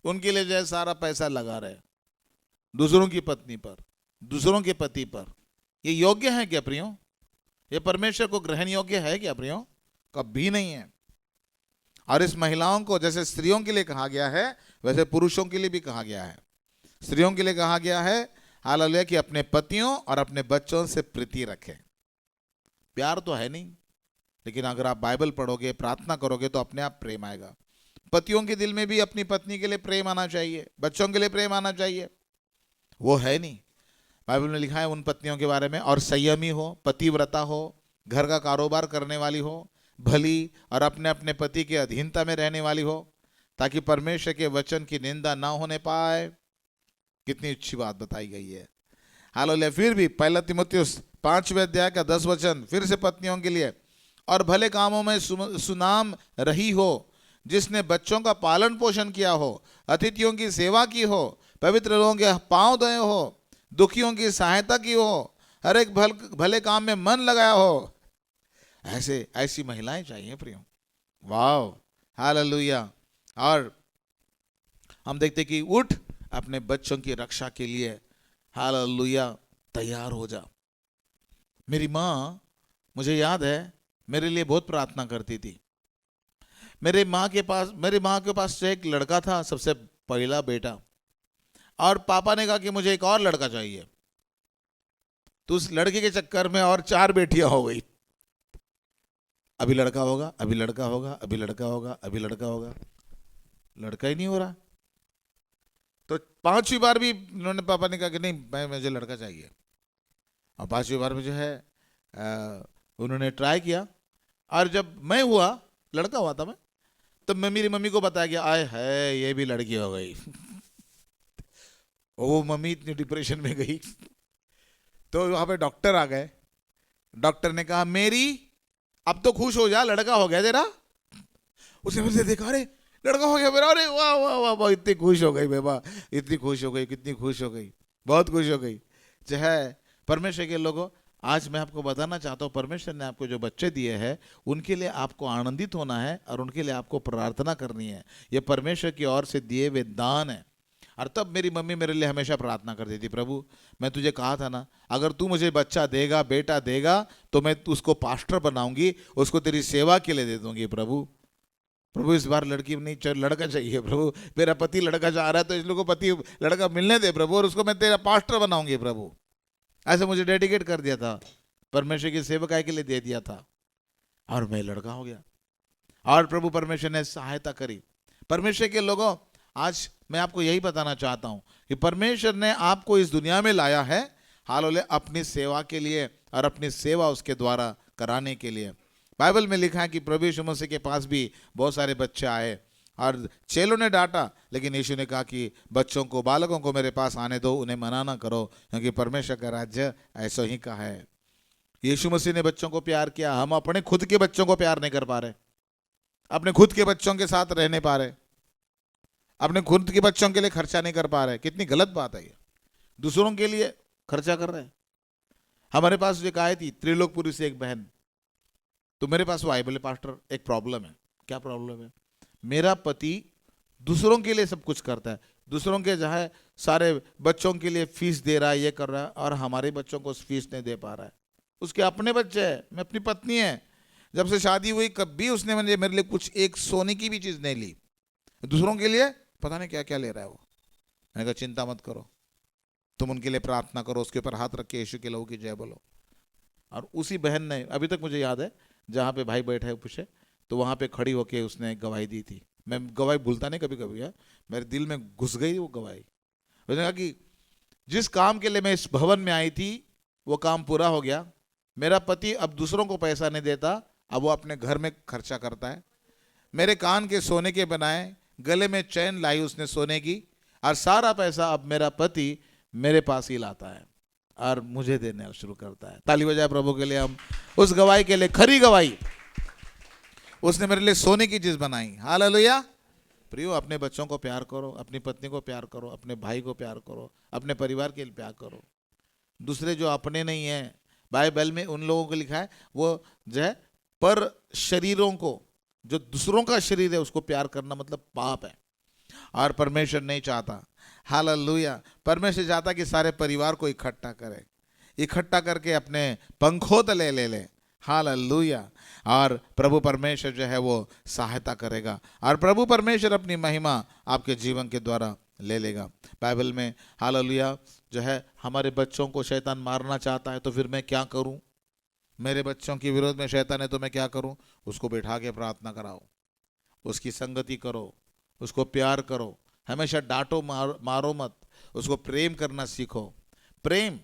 उनके लिए जो है सारा पैसा लगा रहे, दूसरों की पत्नी पर, दूसरों के पति पर। ये योग्य है क्या प्रियो? ये परमेश्वर को ग्रहण योग्य है क्या प्रियो? कभी नहीं है। और इस महिलाओं को जैसे स्त्रियों के लिए कहा गया है वैसे पुरुषों के लिए भी कहा गया है। स्त्रियों के लिए कहा गया है हालेलुया कि अपने पतियों और अपने बच्चों से प्रीति रखें। प्यार तो है नहीं, लेकिन अगर आप बाइबल पढ़ोगे, प्रार्थना करोगे तो अपने आप प्रेम आएगा। पतियों के दिल में भी अपनी पत्नी के लिए प्रेम आना चाहिए, बच्चों के लिए प्रेम आना चाहिए, वो है नहीं। बाइबल में लिखा है उन पत्नियों के बारे में, और संयमी हो, पतिव्रता हो, घर का कारोबार करने वाली हो, भली और अपने अपने पति के अधीनता में रहने वाली हो, ताकि परमेश्वर के वचन की निंदा ना होने पाए। कितनी अच्छी बात बताई गई है। हालेलुया। फिर भी पहला तीमुथियुस 5वें अध्याय का 10 वचन फिर से पत्नियों के लिए, और भले कामों में सुनाम रही हो, जिसने बच्चों का पालन पोषण किया हो, अतिथियों की सेवा की हो, पवित्र लोगों के पांव धोए हो, दुखियों की सहायता की हो, हर एक भले काम में मन लगाया हो। ऐसी महिलाएं चाहिए प्रियो। वाह, हालेलुया। और हम देखते कि उठ अपने बच्चों की रक्षा के लिए हालेलुया तैयार हो जा। मेरी माँ, मुझे याद है, मेरे लिए बहुत प्रार्थना करती थी। मेरी माँ के पास एक लड़का था, सबसे पहला बेटा, और पापा ने कहा कि मुझे एक और लड़का चाहिए। तो उस लड़के के चक्कर में और 4 बेटियां हो गई। अभी लड़का होगा, अभी लड़का होगा, अभी लड़का होगा, अभी लड़का होगा, लड़का ही नहीं हो रहा। तो 5वीं बार भी उन्होंने, पापा ने कहा कि नहीं, मुझे लड़का चाहिए। और 5वीं बार में जो है उन्होंने ट्राई किया, और जब मैं हुआ, लड़का हुआ था मैं, तब मैं मेरी मम्मी को बताया गया, आए है ये भी लड़की हो गई। वो मम्मी इतनी डिप्रेशन में गई। तो वहां पे डॉक्टर आ गए। डॉक्टर ने कहा, मेरी अब तो खुश हो जा, लड़का हो गया तेरा। उसने मुझे देखा, अरे लड़का हो गया मेरा, अरे वाह वाह वाह वाह, इतनी खुश हो गई बेबा, इतनी खुश हो गई, कितनी खुश हो गई, बहुत खुश हो गई। जो है परमेश्वर के लोगों, आज मैं आपको बताना चाहता हूँ, परमेश्वर ने आपको जो बच्चे दिए हैं उनके लिए आपको आनंदित होना है और उनके लिए आपको प्रार्थना करनी है। ये परमेश्वर की ओर से दिए हुए दान है। और तब मेरी मम्मी मेरे लिए हमेशा प्रार्थना करती थी, प्रभु मैं तुझे कहा था ना, अगर तू मुझे बच्चा देगा, बेटा देगा, तो मैं उसको पास्टर बनाऊंगी, उसको तेरी सेवा के लिए दे दूंगी। प्रभु इस बार लड़की नहीं, लड़का चाहिए प्रभु, मेरा पति लड़का चाह रहा है, तो इस लोगों को पति लड़का मिलने दे प्रभु, और उसको मैं तेरा पास्टर बनाऊंगी प्रभु। ऐसे मुझे डेडिकेट कर दिया था, परमेश्वर की सेवकाई के लिए दे दिया था, और मैं लड़का हो गया। और प्रभु परमेश्वर ने सहायता करी। परमेश्वर के लोगों, आज मैं आपको यही बताना चाहता हूं कि परमेश्वर ने आपको इस दुनिया में लाया है हालेलुया अपनी सेवा के लिए, और अपनी सेवा उसके द्वारा कराने के लिए। बाइबल में लिखा है कि प्रभु यीशु मसीह के पास भी बहुत सारे बच्चे आए, और चेलों ने डांटा, लेकिन यीशु ने कहा कि बच्चों को, बालकों को मेरे पास आने दो, उन्हें मना ना करो, क्योंकि परमेश्वर का राज्य ऐसा ही का है। यीशु मसीह ने बच्चों को प्यार किया। हम अपने खुद के बच्चों को प्यार नहीं कर पा रहे, अपने खुद के बच्चों के साथ रहने पा रहे, अपने खुद के बच्चों के लिए खर्चा नहीं कर पा रहे। कितनी गलत बात है ये, दूसरों के लिए खर्चा कर रहे हैं। हमारे पास एक आई थी त्रिलोकपुरी से एक बहन, तो मेरे पास वो आई, बोले पास्टर एक प्रॉब्लम है। क्या प्रॉब्लम है? मेरा पति दूसरों के लिए सब कुछ करता है, दूसरों के जो है सारे बच्चों के लिए फीस दे रहा है, ये कर रहा है, और हमारे बच्चों को फीस नहीं दे पा रहा है। उसके अपने बच्चे हैं, मैं अपनी पत्नी है, जब से शादी हुई कभी उसने मेरे लिए कुछ एक सोने की भी चीज़ नहीं ली। दूसरों के लिए पता नहीं क्या क्या ले रहा है वो। मैंने कहा चिंता मत करो, तुम उनके लिए प्रार्थना करो, उसके ऊपर हाथ रख के यीशु के लहू की जय बोलो। और उसी बहन ने, अभी तक मुझे याद है, जहाँ पे भाई बैठे पूछे, तो वहाँ पे खड़ी होके उसने गवाही दी थी। मैं गवाही भूलता नहीं कभी कभी, है मेरे दिल में घुस गई वो गवाही। उसने कहा कि जिस काम के लिए मैं इस भवन में आई थी वो काम पूरा हो गया, मेरा पति अब दूसरों को पैसा नहीं देता, अब वो अपने घर में खर्चा करता है। मेरे कान के सोने के बनाए, गले में चैन लाई उसने सोने की, और सारा पैसा अब मेरा पति मेरे पास ही लाता है और मुझे देना शुरू करता है। ताली बजाए प्रभु के लिए हम उस गवाही के लिए, खरी गवाही। उसने मेरे लिए सोने की चीज बनाई। हालेलुया। प्रियो, अपने बच्चों को प्यार करो, अपनी पत्नी को प्यार करो, अपने भाई को प्यार करो, अपने परिवार के लिए प्यार करो। दूसरे जो अपने नहीं है, बाइबल में उन लोगों को लिखा है वो जो है पर शरीरों को, जो दूसरों का शरीर है उसको प्यार करना मतलब पाप है, और परमेश्वर नहीं चाहता। हालेलुया। परमेश्वर चाहता कि सारे परिवार को इकट्ठा करे, इकट्ठा करके अपने पंखों तले ले ले। हालेलुया। और प्रभु परमेश्वर जो है वो सहायता करेगा, और प्रभु परमेश्वर अपनी महिमा आपके जीवन के द्वारा ले लेगा। बाइबल में हालेलुया जो है, हमारे बच्चों को शैतान मारना चाहता है, तो फिर मैं क्या करूं? मेरे बच्चों के विरोध में शैतान है तो मैं क्या करूं? उसको बैठा के प्रार्थना कराओ, उसकी संगति करो, उसको प्यार करो, हमेशा डांटो मारो मत, उसको प्रेम करना सीखो। प्रेम,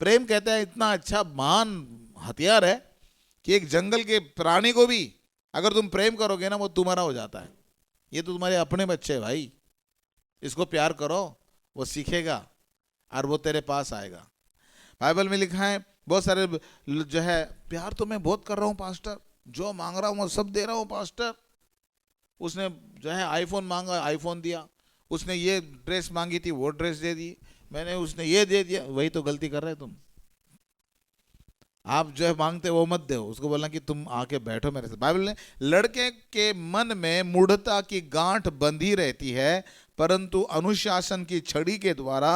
प्रेम कहते हैं इतना अच्छा महान हथियार है कि एक जंगल के प्राणी को भी अगर तुम प्रेम करोगे ना, वो तुम्हारा हो जाता है। ये तो तुम्हारे अपने बच्चे हैं भाई, इसको प्यार करो, वो सीखेगा और वो तेरे पास आएगा। बाइबल में लिखा है बहुत सारे जो है, प्यार तो मैं बहुत कर रहा हूँ पास्टर, जो मांग रहा हूँ वो सब दे रहा हूँ पास्टर। उसने जो है आईफोन मांगा, आईफोन दिया, उसने ये ड्रेस मांगी थी, वो ड्रेस दे दी मैंने, उसने ये दे दिया। वही तो गलती कर रहे तुम। आप जो है मांगते वो मत दो, उसको बोलना कि तुम आके बैठो मेरे साथ। बाइबल ने, लड़के के मन में मूढ़ता की गांठ बंधी रहती है, परंतु अनुशासन की छड़ी के द्वारा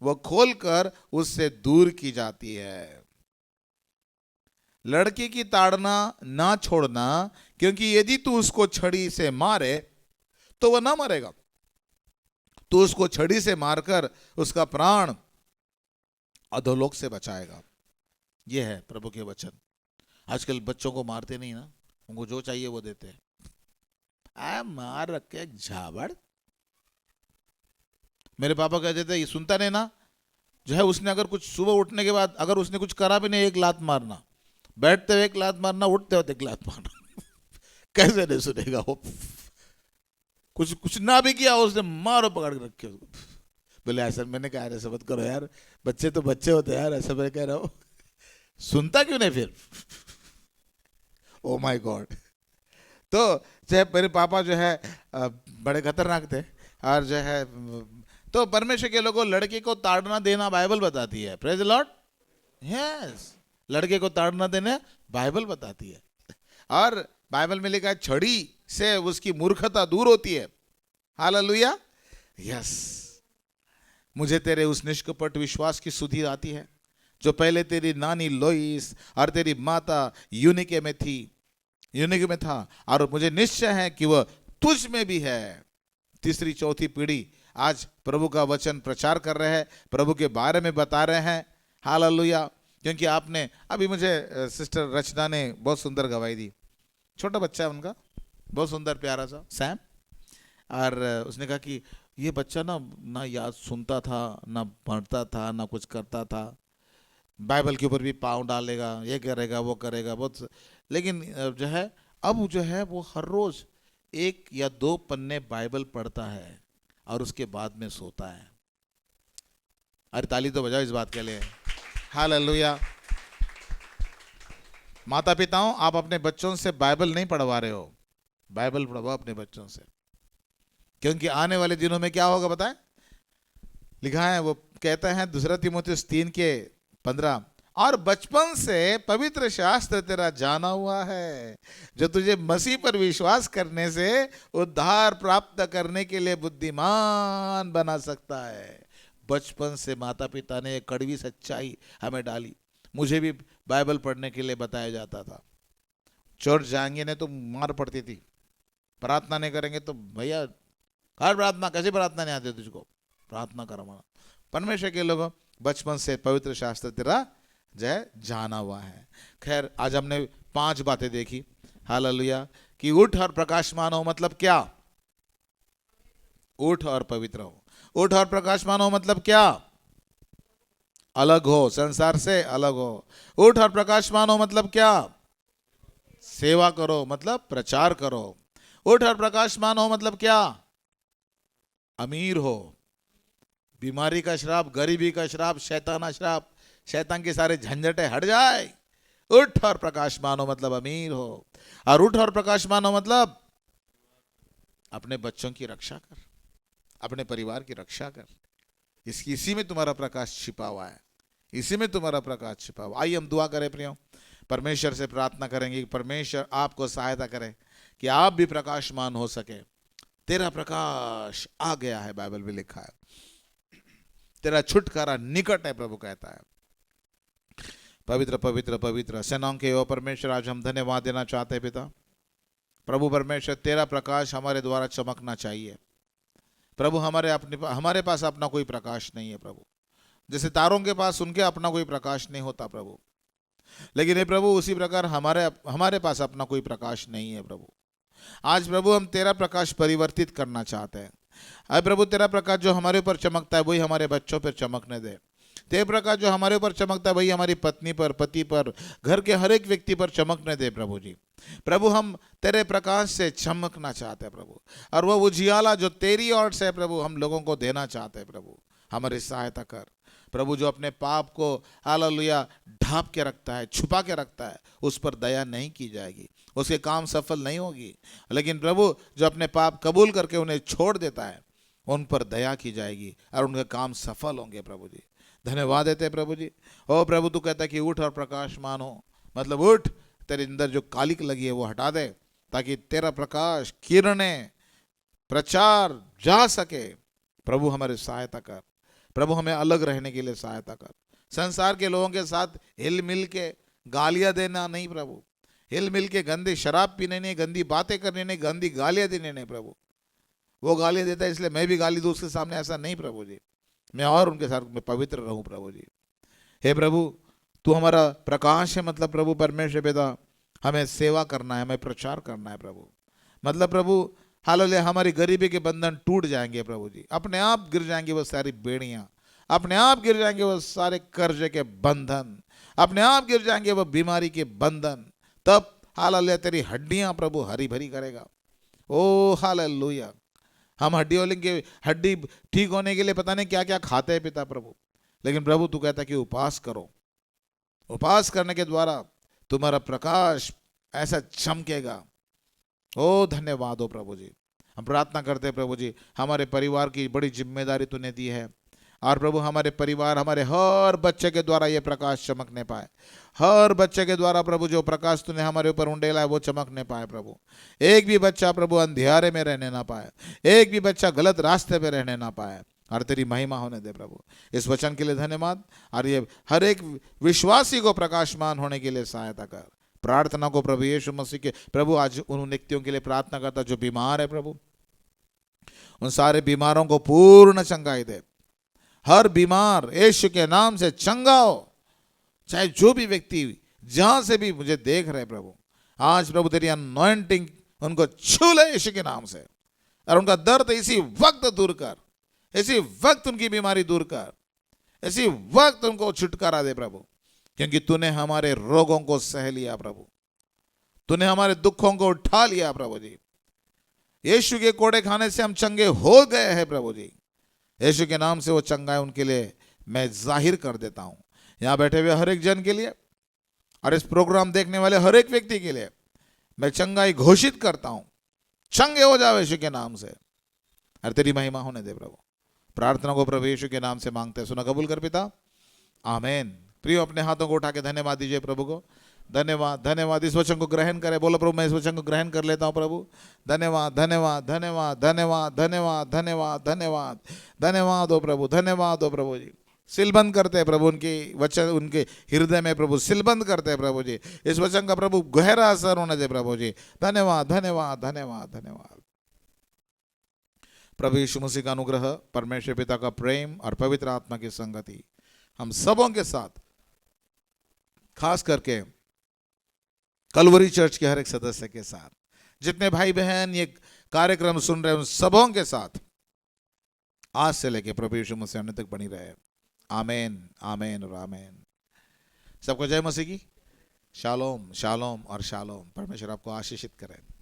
वह खोलकर उससे दूर की जाती है। लड़की की ताड़ना ना छोड़ना, क्योंकि यदि तू उसको छड़ी से मारे तो वह ना मरेगा, तो उसको छड़ी से मारकर उसका प्राण अधोलोक से बचाएगा। यह है प्रभु के वचन। आजकल बच्चों को मारते नहीं ना, उनको जो चाहिए वो देते हैं। आ मार रखे झाबड़। मेरे पापा कहते थे, ये सुनता नहीं ना, जो है उसने अगर कुछ सुबह उठने के बाद अगर उसने कुछ करा भी नहीं, एक लात मारना, बैठते हुए एक लात मारना, उठते हुए एक लात मारना। कैसे नहीं सुनेगा वो? कुछ ना भी किया उसने, मारो पकड़ के रखे उसको। बोले ऐसा, मैंने कहा ऐसा मत करो यार, बच्चे तो बच्चे होते हैं यार, ऐसा मैं कह रहा हूँ। सुनता क्यों नहीं फिर? Oh my God. तो जो है मेरे पापा जो है बड़े खतरनाक थे, और जो है तो परमेश्वर के लोगों, लड़के को ताड़ना देना बाइबल बताती है। Praise the Lord. यस, लड़के को ताड़ना देना बाइबल बताती है। और बाइबल में लिखा है छड़ी से उसकी मूर्खता दूर होती है। हालेलुया। यस, मुझे तेरे उस निष्कपट विश्वास की सुधि आती है जो पहले तेरी नानी लोइस और तेरी माता यूनिके में थी, यूनिके में था, और मुझे निश्चय है कि वह तुझ में भी है। तीसरी चौथी पीढ़ी आज प्रभु का वचन प्रचार कर रहे हैं, प्रभु के बारे में बता रहे हैं। हालेलुया। क्योंकि आपने अभी मुझे सिस्टर रचना ने बहुत सुंदर गवाही दी। छोटा बच्चा है उनका, बहुत सुंदर प्यारा सा सैम, और उसने कहा कि ये बच्चा ना याद सुनता था, ना पढ़ता था, ना कुछ करता था, बाइबल के ऊपर भी पाँव डालेगा, ये करेगा वो करेगा बहुत, लेकिन जो है अब जो है वो हर रोज 1 या 2 पन्ने बाइबल पढ़ता है और उसके बाद में सोता है। अरे ताली तो बजाओ इस बात के लिए। हालेलुया। माता पिताओं, आप अपने बच्चों से बाइबल नहीं पढ़वा रहे हो, बाइबल पढ़वाओ अपने बच्चों से, क्योंकि आने वाले दिनों में क्या होगा बताएं? लिखा है, वो कहता है 2 तीमुथियुस 3:15, और बचपन से पवित्र शास्त्र तेरा जाना हुआ है, जो तुझे मसीह पर विश्वास करने से उद्धार प्राप्त करने के लिए बुद्धिमान बना सकता है। बचपन से माता पिता ने एक कड़वी सच्चाई हमें डाली। मुझे भी बाइबल पढ़ने के लिए बताया जाता था। चर्च जाएंगे नहीं तो मार पड़ती थी, प्रार्थना नहीं करेंगे तो भैया हर प्रार्थना, कैसी प्रार्थना नहीं आती तुझको, प्रार्थना करो। माना परमेश्वर के लोग बचपन से पवित्र शास्त्र तेरा जय जाना हुआ है। खैर, आज हमने 5 बातें देखी। हालेलुया। कि उठ और प्रकाशमान हो मतलब क्या? उठ और पवित्र हो। उठ और प्रकाशमान हो मतलब क्या? अलग हो, संसार से अलग हो। उठ और प्रकाशमान हो मतलब क्या? सेवा करो मतलब प्रचार करो। उठ और प्रकाशमान हो मतलब क्या? अमीर हो, बीमारी का श्राप, गरीबी का श्राप, शैताना श्राप, शैतान के सारे झंझटे हट जाए। उठ और प्रकाशमान हो मतलब अमीर हो। और उठ और प्रकाशमान हो मतलब अपने बच्चों की रक्षा कर, अपने परिवार की रक्षा कर। इसी में तुम्हारा प्रकाश छिपा हुआ है, इसी में तुम्हारा प्रकाश छिपा हुआ। आइए हम दुआ करें प्रियो, परमेश्वर से प्रार्थना करेंगे कि परमेश्वर आपको सहायता करे कि आप भी प्रकाशमान हो सके। तेरा प्रकाश आ गया है, बाइबल में लिखा है, तेरा छुटकारा निकट है, प्रभु कहता है। पवित्र पवित्र पवित्र सेनाओं के ओ परमेश्वर, आज हम धन्यवाद देना चाहते हैं पिता। प्रभु परमेश्वर, तेरा प्रकाश हमारे द्वारा चमकना चाहिए प्रभु। हमारे पास अपना कोई प्रकाश नहीं है प्रभु, जैसे तारों के पास उनके अपना कोई प्रकाश नहीं होता प्रभु, लेकिन हे प्रभु उसी प्रकार हमारे पास अपना कोई प्रकाश नहीं है प्रभु। आज प्रभु हम तेरा प्रकाश परिवर्तित करना चाहते हैं। अरे प्रभु, तेरा प्रकाश जो हमारे ऊपर चमकता है वही हमारे बच्चों पर चमकने दे। तेरा प्रकाश जो हमारे ऊपर चमकता है वही हमारी पत्नी पर, पति पर, घर के हर एक व्यक्ति पर चमकने दे प्रभु जी। प्रभु हम तेरे प्रकाश से चमकना चाहते हैं प्रभु, और वह उजियाला जो तेरी ओर से प्रभु हम लोगों को देना चाहते हैं प्रभु। हमारी सहायता कर प्रभु। जो अपने पाप को हालेलुया ढांप के रखता है, छुपा के रखता है, उस पर दया नहीं की जाएगी, उसके काम सफल नहीं होगी। लेकिन प्रभु जो अपने पाप कबूल करके उन्हें छोड़ देता है, उन पर दया की जाएगी और उनके काम सफल होंगे प्रभु जी। धन्यवाद देते प्रभु जी। ओ प्रभु, तू कहता है कि उठ और प्रकाशमान हो मतलब उठ, तेरे अंदर जो कालिक लगी है वो हटा दे, ताकि तेरा प्रकाश किरणें प्रचार जा सके। प्रभु हमारी सहायता कर प्रभु, हमें अलग रहने के लिए सहायता कर। संसार के लोगों के साथ हिल मिल के गालियां देना नहीं प्रभु, हिल मिल के गंदी शराब पीने नहीं, गंदी बातें करने नहीं, गंदी गालियां देने नहीं प्रभु। वो गालियां देता है इसलिए मैं भी गाली दूं उसके सामने, ऐसा नहीं प्रभु जी। मैं और उनके साथ मैं पवित्र रहूं प्रभु जी। हे प्रभु, तू हमारा प्रकाश है मतलब प्रभु परमेश्वर पिता, हमें सेवा करना है, हमें प्रचार करना है प्रभु। मतलब प्रभु हालेलुया हमारी गरीबी के बंधन टूट जाएंगे प्रभु जी, अपने आप गिर जाएंगे वो सारी बेड़ियां, अपने आप गिर जाएंगे वो सारे कर्जे के बंधन, अपने आप गिर जाएंगे वो बीमारी के बंधन। तब हालेलुया तेरी हड्डियां प्रभु हरी भरी करेगा। ओ हालेलुया, हम हड्डी ठीक होने के लिए पता नहीं क्या क्या खाते हैं पिता प्रभु, लेकिन प्रभु तू कहता है कि उपवास करो, उपवास करने के द्वारा तुम्हारा प्रकाश ऐसा चमकेगा। ओ धन्यवाद हो प्रभु जी। हम प्रार्थना करते हैं प्रभु जी, हमारे परिवार की बड़ी जिम्मेदारी तूने दी है, और प्रभु हमारे परिवार, हमारे हर बच्चे के द्वारा ये प्रकाश चमकने पाए, हर बच्चे के द्वारा प्रभु जो प्रकाश तूने हमारे ऊपर उंडेला है वो चमकने पाए प्रभु। एक भी बच्चा प्रभु अंधियारे में रहने ना पाए, एक भी बच्चा गलत रास्ते पे रहने ना पाए, और तेरी महिमा होने दे प्रभु। इस वचन के लिए धन्यवाद, और ये हर एक विश्वासी को प्रकाशमान होने के लिए सहायता कर। प्रार्थना को प्रभु यीशु मसीह के प्रभु आज उन व्यक्तियों के लिए प्रार्थना करता जो बीमार है प्रभु, उन सारे बीमारों को पूर्ण चंगाई दे। हर बीमार यीशु के नाम से चंगा हो, चाहे जो भी व्यक्ति जहां से भी मुझे देख रहे प्रभु, आज प्रभु तेरी अनॉइंटिंग उनको छू ले यीशु के नाम से, और उनका दर्द इसी वक्त दूर कर, इसी वक्त उनकी बीमारी दूर कर, इसी वक्त उनको छुटकारा दे प्रभु। क्योंकि तूने हमारे रोगों को सह लिया प्रभु, तूने हमारे दुखों को उठा लिया प्रभु जी। यीशु के कोड़े खाने से हम चंगे हो गए हैं प्रभु जी। यीशु के नाम से वो चंगाई उनके लिए मैं जाहिर कर देता हूं। यहां बैठे हुए हर एक जन के लिए और इस प्रोग्राम देखने वाले हर एक व्यक्ति के लिए मैं चंगाई घोषित करता हूं। चंगे हो जाओ यीशु के नाम से, और तेरी महिमा होने दे प्रभु। प्रार्थना को प्रभु यीशु के नाम से मांगते हैं, सुना कबूल कर पिता, आमीन। प्रियो अपने हाथों को उठा के धन्यवाद दीजिए प्रभु को। धन्यवाद धन्यवाद, इस वचन को ग्रहण करें। बोलो प्रभु मैं इस वचन को ग्रहण कर लेता हूं प्रभु। धन्यवाद धन्यवाद धन्यवाद धन्यवाद धन्यवाद धन्यवाद धन्यवाद धन्यवाद हो प्रभु, धन्यवाद हो प्रभु जी। सिलबंद करते हैं प्रभु उनकी वचन, उनके हृदय में प्रभु सिलबंद करते हैं प्रभु जी। इस वचन का प्रभु गहरा असर होने दे प्रभु जी। धन्यवाद धन्यवाद धन्यवाद धन्यवाद। प्रभु यीशु मसीह का अनुग्रह, परमेश्वर पिता का प्रेम और पवित्र आत्मा की संगति हम सबों के साथ, खास करके कलवरी चर्च के हर एक सदस्य के साथ, जितने भाई बहन ये कार्यक्रम सुन रहे हैं उन सबों के साथ आज से लेके प्रभु यीशु मसीह आने तक बनी रहे। आमीन आमीन और आमीन। सबको जय मसीह की। शालोम शालोम और शालोम। परमेश्वर आपको आशीषित करें।